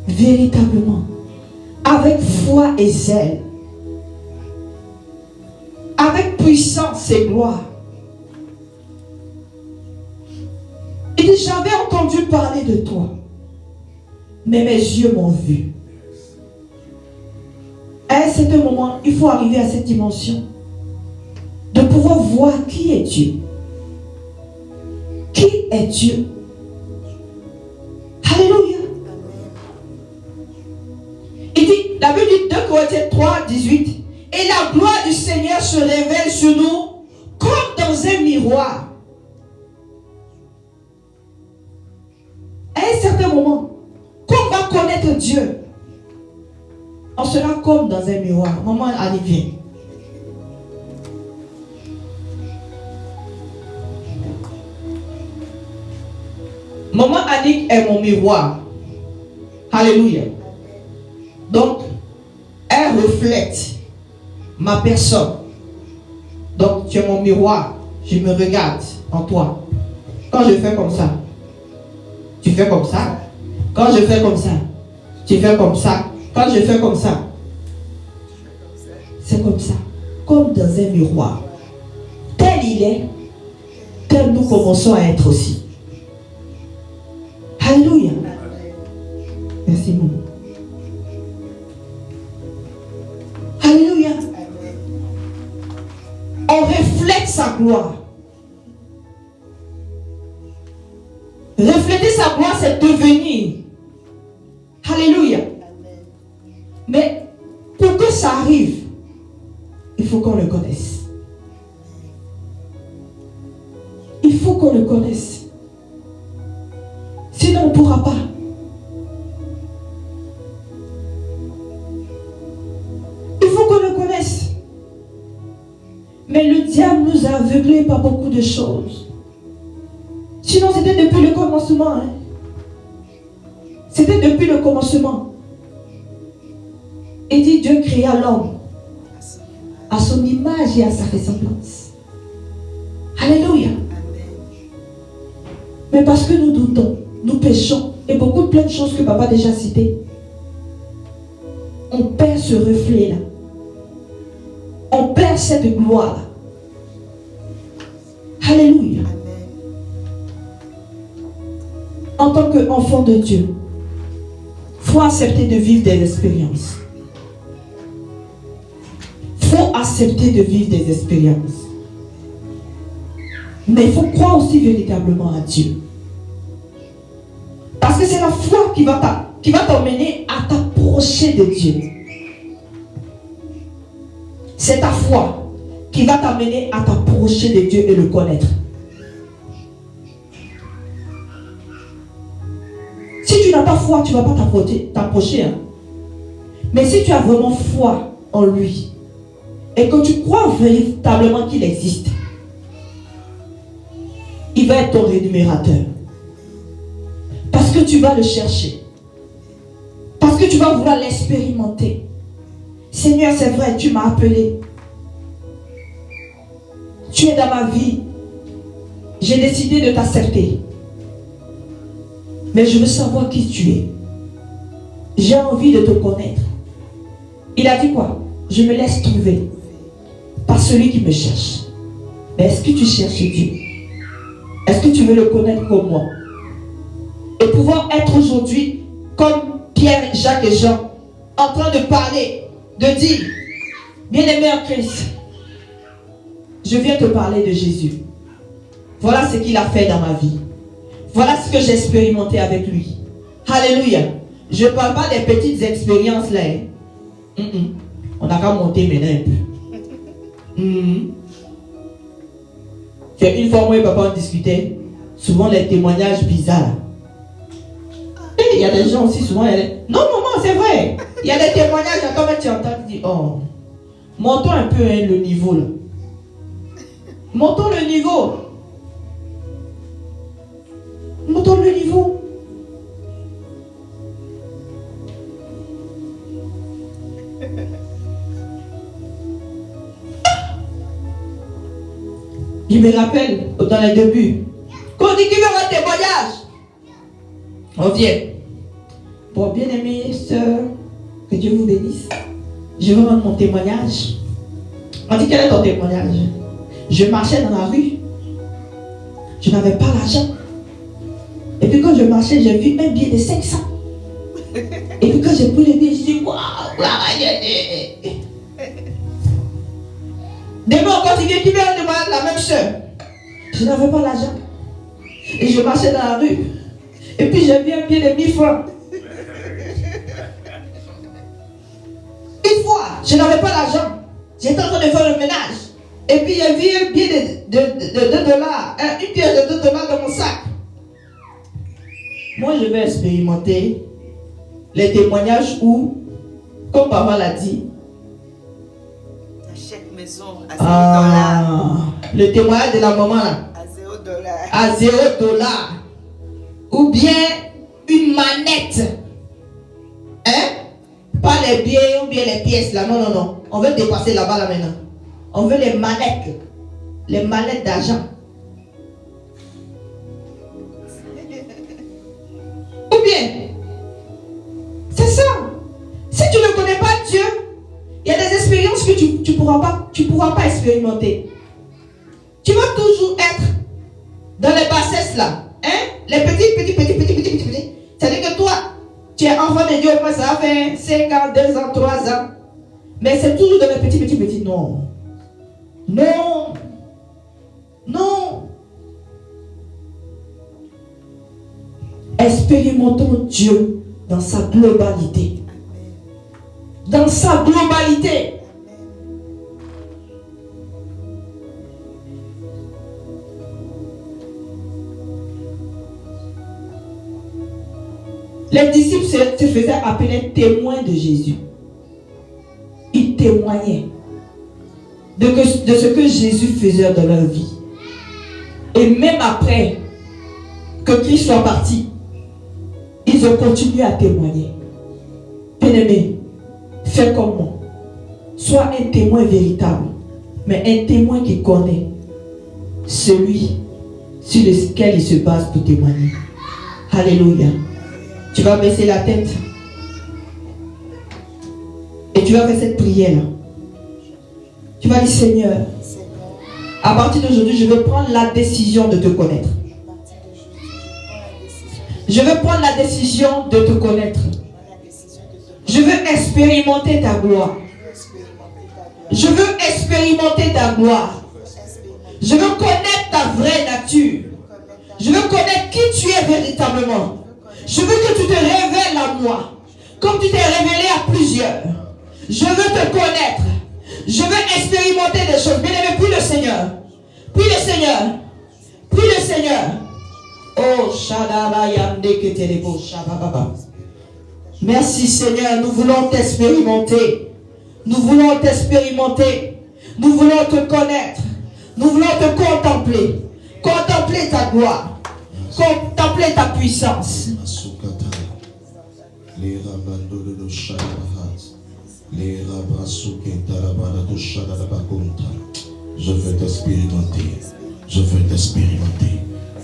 B: Véritablement. Avec foi et zèle. Avec puissance et gloire. Il dit, j'avais entendu parler de toi, mais mes yeux m'ont vu. À un certain moment, il faut arriver à cette dimension de pouvoir voir qui est Dieu. Qui est Dieu? Alléluia. Il dit, la Bible dit 2 Corinthiens 3, 18. Et la gloire du Seigneur se révèle sur nous comme dans un miroir. À un certain moment, quand on va connaître Dieu, on sera comme dans un miroir. Maman, allez, viens. Maman Annick est mon miroir. Alléluia. Donc, elle reflète ma personne. Donc, tu es mon miroir. Je me regarde en toi. Quand je fais comme ça, tu fais comme ça. Quand je fais comme ça, tu fais comme ça. Quand je fais comme ça, c'est comme ça. Comme dans un miroir. Tel il est, tel nous commençons à être aussi. Alléluia. Merci, maman. Alléluia. On reflète sa gloire. Refléter sa gloire, c'est devenir. Alléluia. Mais pour que ça arrive, il faut qu'on le connaisse. Il faut qu'on le connaisse. Sinon, on ne pourra pas. Il faut qu'on le connaisse. Mais le diable nous a aveuglés par beaucoup de choses. Sinon, c'était depuis le commencement. Hein? C'était depuis le commencement. Et dit, Dieu créa l'homme à son image et à sa ressemblance. Alléluia. Mais parce que nous doutons, nous péchons, et beaucoup plein de choses que papa a déjà citées, on perd ce reflet-là. On perd cette gloire-là. Alléluia. En tant qu'enfant de Dieu, il faut accepter de vivre des expériences. Il faut accepter de vivre des expériences. Mais il faut croire aussi véritablement à Dieu. Parce que c'est la foi qui va t'emmener à t'approcher de Dieu. C'est ta foi qui va t'amener à t'approcher de Dieu et le connaître. Si tu n'as pas foi, tu ne vas pas t'approcher. Hein. Mais si tu as vraiment foi en lui et que tu crois véritablement qu'il existe, il va être ton rémunérateur. Parce que tu vas le chercher. Parce que tu vas vouloir l'expérimenter. Seigneur, c'est vrai, tu m'as appelé. Tu es dans ma vie. J'ai décidé de t'accepter. Mais je veux savoir qui tu es. J'ai envie de te connaître. Il a dit quoi? Je me laisse trouver par celui qui me cherche. Mais est-ce que tu cherches Dieu? Est-ce que tu veux le connaître comme moi? Et pouvoir être aujourd'hui comme Pierre, Jacques et Jean, en train de parler, de dire, bien-aimé en Christ, je viens te parler de Jésus. Voilà ce qu'il a fait dans ma vie. Voilà ce que j'ai expérimenté avec lui. Alléluia. Je ne parle pas des petites expériences là. On n'a qu'à monter maintenant un peu. Une fois, moi et papa, on discutait. Souvent, les témoignages bizarres. Et il y a des gens aussi, souvent, non, maman, c'est vrai. Il y a des témoignages, quand tu entends, tu dis, oh, montons un peu hein, le niveau là. Montons le niveau. Montons le niveau. Je me rappelle dans les débuts, quand on dit qu'il veut un témoignage, on vient. Bon, bien aimé sœur, que Dieu vous bénisse. Je veux rendre mon témoignage. On dit quel est ton témoignage? Je marchais dans la rue. Je n'avais pas l'argent. Et puis quand je marchais, j'ai vu un billet de 500. Et puis quand j'ai pris le billet, je dis waouh, demain on continue, qui vient demander la même chose. Je n'avais pas l'argent. Et je marchais dans la rue. Et puis j'ai vu un billet de 1000 francs. Une fois, je n'avais pas l'argent. J'étais en train de faire le ménage. Et puis j'ai vu un billet de 2 dollars, une pièce de 2 dollars dans mon sac. Moi, je vais expérimenter les témoignages où, comme papa l'a dit,
C: Achète maison à 0 $.
B: Le témoignage de la maman là.
C: À 0 $.
B: À 0 $. ou bien une manette. Hein? Pas les billets ou bien les pièces là. Non, non, non. On veut dépasser là-bas là maintenant. On veut les manettes. Les manettes d'argent. Ou bien, c'est ça. Si tu ne connais pas Dieu, il y a des expériences que tu pourras pas expérimenter. Tu vas toujours être dans les bassesses là. Hein? Les petits. C'est-à-dire que toi, tu es enfant de Dieu, moi ça fait 5 ans, 2 ans, 3 ans. Mais c'est toujours dans les petits. Non. Non. Non. Expérimentons Dieu dans sa globalité. Dans sa globalité. Les disciples se faisaient appeler témoins de Jésus. Ils témoignaient de ce que Jésus faisait dans leur vie. Et même après que Christ soit parti, ils ont continué à témoigner. Bien-aimé, fais comme moi. Sois un témoin véritable, mais un témoin qui connaît celui sur lequel il se base pour témoigner. Alléluia. Tu vas baisser la tête et tu vas faire cette prière-là. Tu vas dire, Seigneur, à partir d'aujourd'hui, je veux prendre la décision de te connaître. Je veux prendre la décision de te connaître. Je veux expérimenter ta gloire. Je veux expérimenter ta gloire. Je veux connaître ta vraie nature. Je veux connaître qui tu es véritablement. Je veux que tu te révèles à moi, comme tu t'es révélé à plusieurs. Je veux te connaître. Je veux expérimenter des choses. Bien aimé, prie le Seigneur. Prie le Seigneur. Prie le Seigneur. Oh, Shadara Yande Ketelebo Shababa. Merci Seigneur, nous voulons t'expérimenter. Nous voulons t'expérimenter. Nous voulons te connaître. Nous voulons te contempler. Contempler ta gloire. Contempler ta puissance.
A: Je veux t'expérimenter. Je veux t'expérimenter.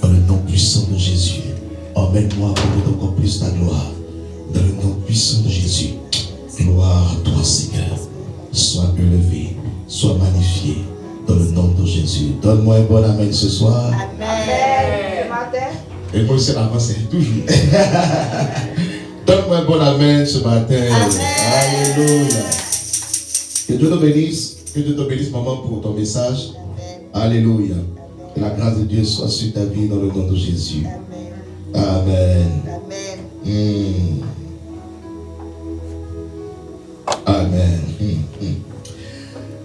A: Dans le nom puissant de Jésus. Emmène-moi pour encore plus ta gloire. Dans le nom puissant de Jésus. Gloire à toi, Seigneur. Sois élevé. Sois magnifié. Dans le nom de Jésus. Donne-moi un bon amen ce soir.
C: Amen.
A: Et moi, c'est avancé toujours. Donne-moi un bon amen ce matin. Amen. Alléluia. Que Dieu te bénisse. Que Dieu te bénisse, maman, pour ton message. Amen. Alléluia. Que la grâce de Dieu soit sur ta vie dans le nom de Jésus. Amen. Amen. Amen.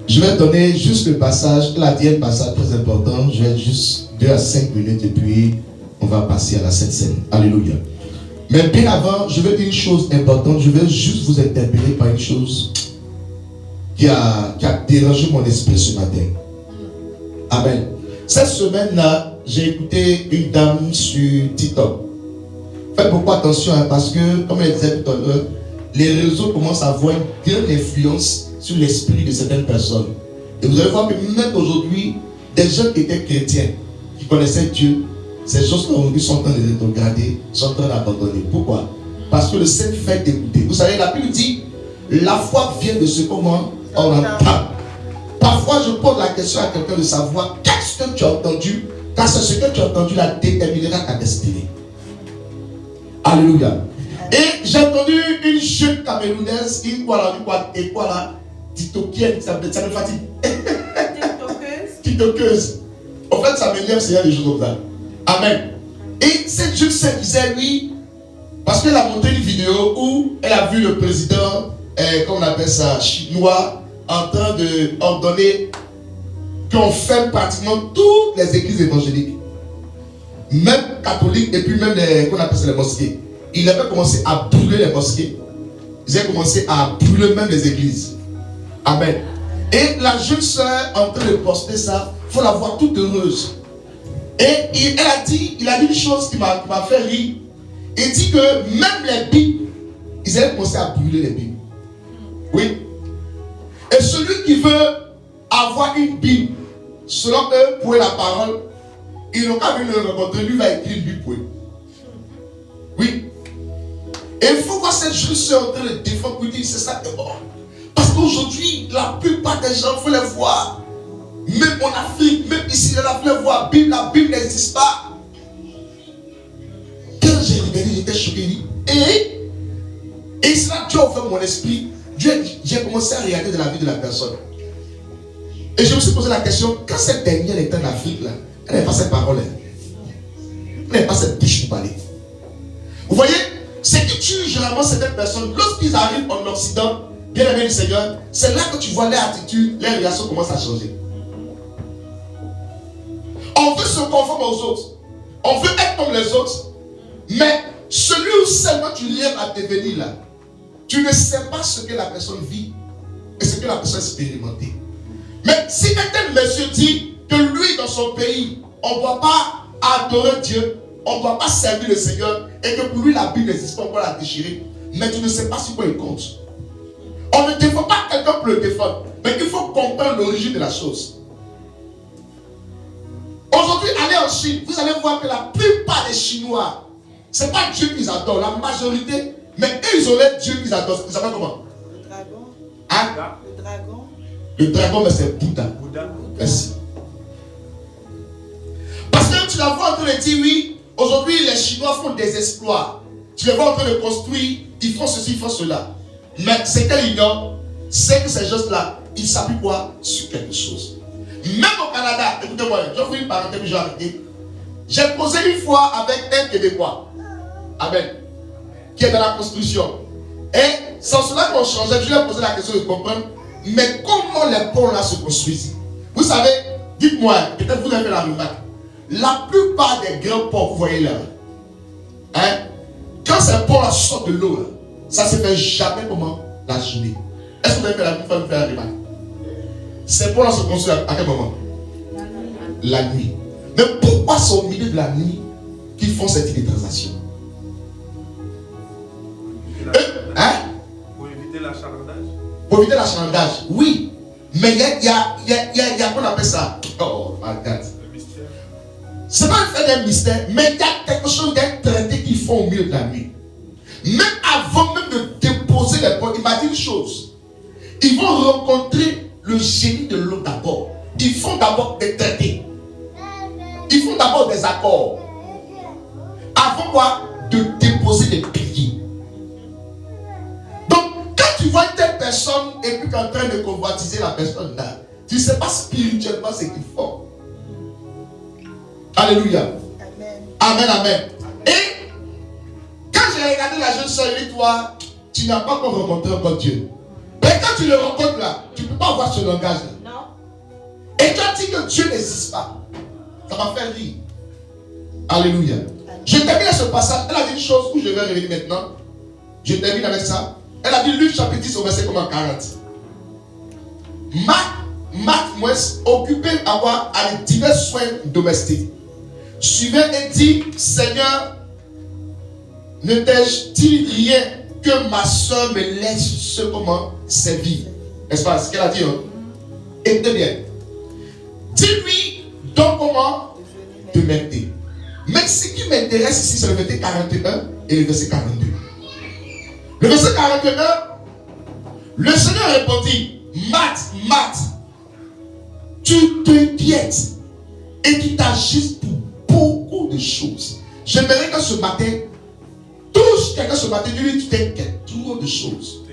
A: Je vais donner juste le passage, la dernière passage très important. Je vais juste 2 à 5 minutes et puis on va passer à la Sainte Seine. Alléluia. Mais bien avant, je vais dire une chose importante. Je vais juste vous interpeller par une chose qui a dérangé mon esprit ce matin. Amen. Cette semaine-là, j'ai écouté une dame sur TikTok. Faites beaucoup attention parce que, comme elle disait tout à l'heure, les réseaux commencent à avoir une grande influence sur l'esprit de certaines personnes. Et vous allez voir que même aujourd'hui, des gens qui étaient chrétiens, qui connaissaient Dieu, ces choses-là aujourd'hui sont en train de rétrograder, sont en train d'abandonner. Pourquoi? Parce que le seul fait d'écouter. Vous savez, la Bible dit, la foi vient de ce comment on entend. Parfois, je pose la question à quelqu'un de savoir qu'est-ce que tu as entendu, car c'est ce que tu as entendu là déterminera ta destinée. Alléluia. Et j'ai entendu une jeune Camerounaise, TikTokienne, ça me fatigue. TikTokeuse. En fait, ça m'énerve, c'est des choses comme ça. Amen. Et cette jeune sœur disait, lui, parce qu'elle a monté une vidéo où elle a vu le président, comment on appelle ça, chinois, en train d'ordonner qu'on ferme pratiquement toutes les églises évangéliques, même catholiques, et puis même les, qu'on appelle ça, les mosquées. Il avait commencé à brûler les mosquées. Ils avaient commencé à brûler même les églises. Amen. Et la jeune sœur en train de poster ça, il faut la voir toute heureuse. Et il a dit une chose qui m'a fait rire. Il dit que même les Bibles, ils allaient commencer à brûler les Bibles. Oui. Et celui qui veut avoir une Bible, selon eux, pour la parole, il n'a qu'à venir le rencontrer, lui va écrire une Bible pour eux. Oui. Et il faut voir cette jeune soeur en train de défendre pour dire c'est ça que bon. Parce qu'aujourd'hui, la plupart des gens, il faut les voir. Même en Afrique, même ici, il faut les voir. La Bible n'existe pas. Quand j'ai regardé, j'étais choqué. Et cela, Dieu a ouvert mon esprit. J'ai commencé à regarder de la vie de la personne. Et je me suis posé la question, quand cette dernière était en Afrique, là, elle n'avait pas cette parole. Elle n'avait pas cette bouche pour parler. Vous voyez, ce qui tue généralement certaines personnes, lorsqu'ils arrivent en Occident, bien aimé du Seigneur, c'est là que tu vois leur attitude, leur réaction commence à changer. On veut se conformer aux autres. On veut être comme les autres. Mais celui où seulement tu lèves à devenir là, tu ne sais pas ce que la personne vit et ce que la personne a expérimenté. Mais si un tel monsieur dit que lui, dans son pays, on ne doit pas adorer Dieu, on ne doit pas servir le Seigneur, et que pour lui la Bible n'existe pas, on va la déchirer, mais tu ne sais pas sur quoi il compte. On ne défend pas quelqu'un pour le défendre, mais il faut comprendre l'origine de la chose. Aujourd'hui, allez en Chine, vous allez voir que la plupart des Chinois, ce n'est pas Dieu qu'ils adorent, la majorité, mais eux, ils ont les dieux qu'ils adorent. Ils s'appellent comment?
C: Le dragon.
A: Hein?
C: Le dragon.
A: Le dragon, mais c'est Bouddha. Merci. Parce que tu la vois en train de dire, oui, aujourd'hui, les Chinois font des exploits. Tu les vois en train de construire, ils font ceci, ils font cela. Mais ce qu'elle ignore, c'est que ces gens-là, ils s'appuient quoi? Sur quelque chose. Même au Canada, écoutez-moi, je vais vous une parenthèse, j'ai arrêté. J'ai posé une fois avec un Québécois. Amen. Qui est dans la construction. Et sans cela qu'on changeait, je lui ai posé la question de comprendre, mais comment les ponts là se construisent? Vous savez, dites-moi, peut-être vous avez fait la remarque. La plupart des grands ponts, vous voyez là, hein, quand ces ponts là sortent de l'eau, ça ne se fait jamais comment? La journée. Est-ce que vous avez fait la remarque? Ces ponts là se construisent à quel moment? La nuit. Mais pourquoi c'est au milieu de la nuit qu'ils font cette idée de transaction? Hein?
D: Pour éviter l'achalandage.
A: Pour éviter l'achalandage, oui. Mais il y a qu'on appelle ça. Oh my God.
D: Le mystère.
A: C'est pas un fait d'un mystère, mais il y a quelque chose d'un traité qu'ils font au milieu de la nuit. Même avant même de déposer les points, il m'a dit une chose. Ils vont rencontrer le génie de l'eau d'abord. Ils font d'abord des traités. Ils font d'abord des accords. Avant quoi? De déposer des piliers. Donc, quand tu vois une telle personne et puis qu'en train de convoitiser la personne là, tu ne sais pas spirituellement ce qu'ils font. Alléluia.
C: Amen.
A: Amen, amen. Et quand j'ai regardé la jeune soeur, elle dit, toi, tu n'as pas encore rencontré encore Dieu. Mais quand tu le rencontres là, tu ne peux pas voir ce langage là.
C: Non.
A: Et quand tu dis que Dieu n'existe pas, ça m'a fait rire. Alléluia. Je termine ce passage. Elle a dit une chose où je vais revenir maintenant. Je termine avec ça. Elle a dit Luc chapitre 10 au verset 40. Marc occupé à avoir à divers soins domestiques. Suivait et dit, Seigneur, ne t'ai-je dit rien que ma soeur me laisse seulement servir? N'est-ce pas ce qu'elle a dit? Hein? Écoutez bien. Dis-lui donc comment te m'aider. Mais ce qui m'intéresse ici, c'est le verset 41 et le verset 42. Le verset 41, le Seigneur répondit, Marthe, tu t'inquiètes et tu t'agites pour beaucoup de choses. J'aimerais que ce matin, touche quelqu'un ce matin, dis-lui, tu t'inquiètes trop de choses.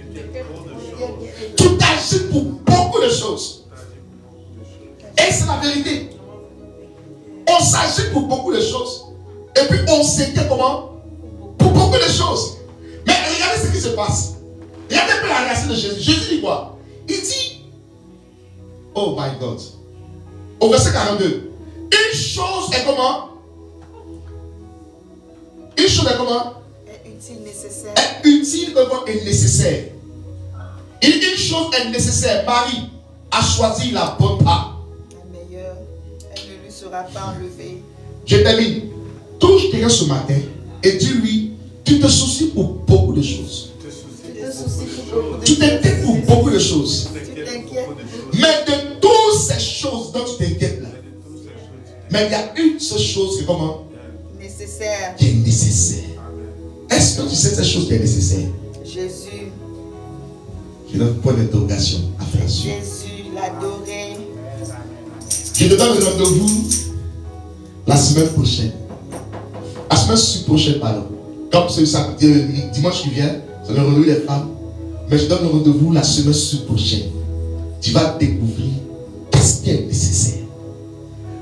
A: Tu t'agites pour beaucoup de choses. Et c'est la vérité. On s'agit pour beaucoup de choses. Et puis on s'inquiète comment? Pour beaucoup de choses. Mais regardez ce qui se passe. Regardez un peu la réaction de Jésus. Jésus dit quoi? Il dit, oh my God. Au verset 42. Une chose est comment? Une chose est comment?
C: Est utile, nécessaire.
A: Est utile et nécessaire. Une chose est nécessaire. Marie a choisi la bonne part.
C: La meilleure, elle ne lui sera pas enlevée.
A: Je termine. Touche quelqu'un ce matin et dis-lui, tu te soucies pour beaucoup de choses. Tu t'inquiètes pour beaucoup de choses. Mais de toutes ces choses dont tu t'inquiètes là, mais il y a une seule chose qui est comment?
C: Nécessaire.
A: Qui est nécessaire. Est-ce que tu sais cette chose qui est nécessaire?
C: Jésus.
A: Je donne un point d'interrogation à François.
C: Jésus, l'adorer.
A: Je te donne rendez-vous la semaine prochaine. La semaine prochaine, pardon. Comme c'est dimanche qui vient, c'est le rendez-vous des femmes. Mais je donne le rendez-vous la semaine prochaine. Tu vas découvrir qu'est-ce qui est nécessaire.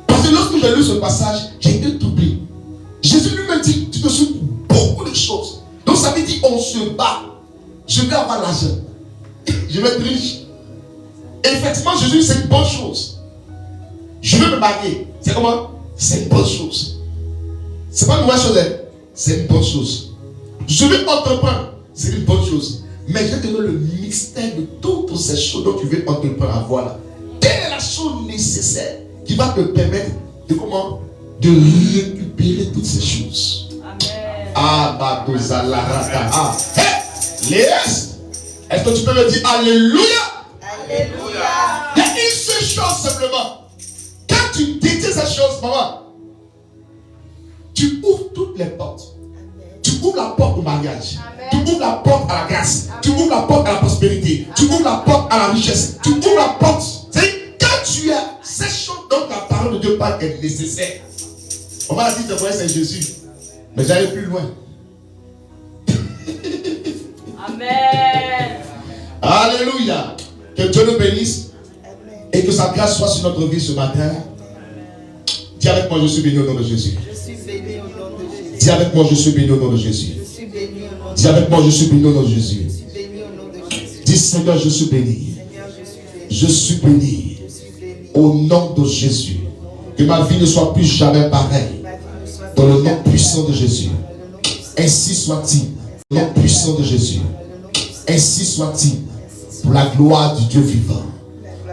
A: Parce que lorsque j'ai lu ce passage, j'ai été troublé. Jésus lui me dit, tu te soucies pour beaucoup de choses. Donc ça veut dire, on se bat. Je vais avoir l'argent. Je vais être riche. Et effectivement, Jésus, c'est une bonne chose. Je veux me marier. C'est comment? C'est une bonne chose. C'est pas une mauvaise chose, c'est une bonne chose. Je veux entreprendre. C'est une bonne chose. Mais je te donne le mystère de toutes ces choses dont tu veux entreprendre à voir là. Quelle est la chose nécessaire qui va te permettre de comment? De récupérer toutes ces choses.
C: Amen.
A: Ah, Badozalaraka. Ah, hey, Léas, est-ce que tu peux me dire Alléluia?
C: Alléluia.
A: Il y a une seule chose simplement. Quand tu détiens cette chose, maman, tu ouvres toutes les portes. Tu ouvres la porte au mariage.
C: Amen.
A: Tu ouvres la porte à la grâce. Tu ouvres la porte à la prospérité. Tu ouvres la porte à la richesse. Tu ouvres la porte. C'est quand tu as ces choses dont la parole de Dieu parle est nécessaire. On va dire que c'est Jésus. Mais j'allais plus loin.
C: Amen.
A: Alléluia. Que Dieu nous bénisse.
C: Amen.
A: Et que sa grâce soit sur notre vie ce matin. Dis avec moi, je suis béni au nom de Jésus.
C: Je suis béni au nom de Jésus.
A: Dis avec moi, je suis béni au nom de Jésus.
C: Je suis béni au nom de
A: Dis avec moi, je suis béni au nom de Jésus.
C: Je suis béni au nom de Jésus.
A: Dis Seigneur, je suis béni.
C: Seigneur, je suis béni.
A: Je suis béni
C: Je suis béni.
A: au nom de Jésus. Que ma vie ne soit plus jamais pareille.
C: Ma vie ne soit
A: Dans le
C: plus
A: nom
C: jamais
A: puissant de Jésus.
C: dans le nom puissant.
A: Ainsi soit-il. Dans le nom puissant de Jésus.
C: Dans le nom puissant.
A: Ainsi soit-il. Pour la gloire du Dieu vivant.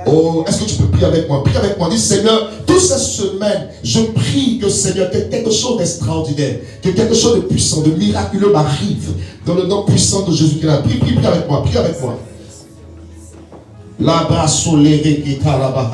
A: Oh, est-ce que tu peux prier avec moi? Prie avec moi. Dis Seigneur, toutes ces semaines, je prie que Seigneur, que quelque chose d'extraordinaire, que quelque chose de puissant, de miraculeux m'arrive. Dans le nom puissant de Jésus-Christ. Prie avec moi. Prie avec moi. La bas soléré qui est là-bas.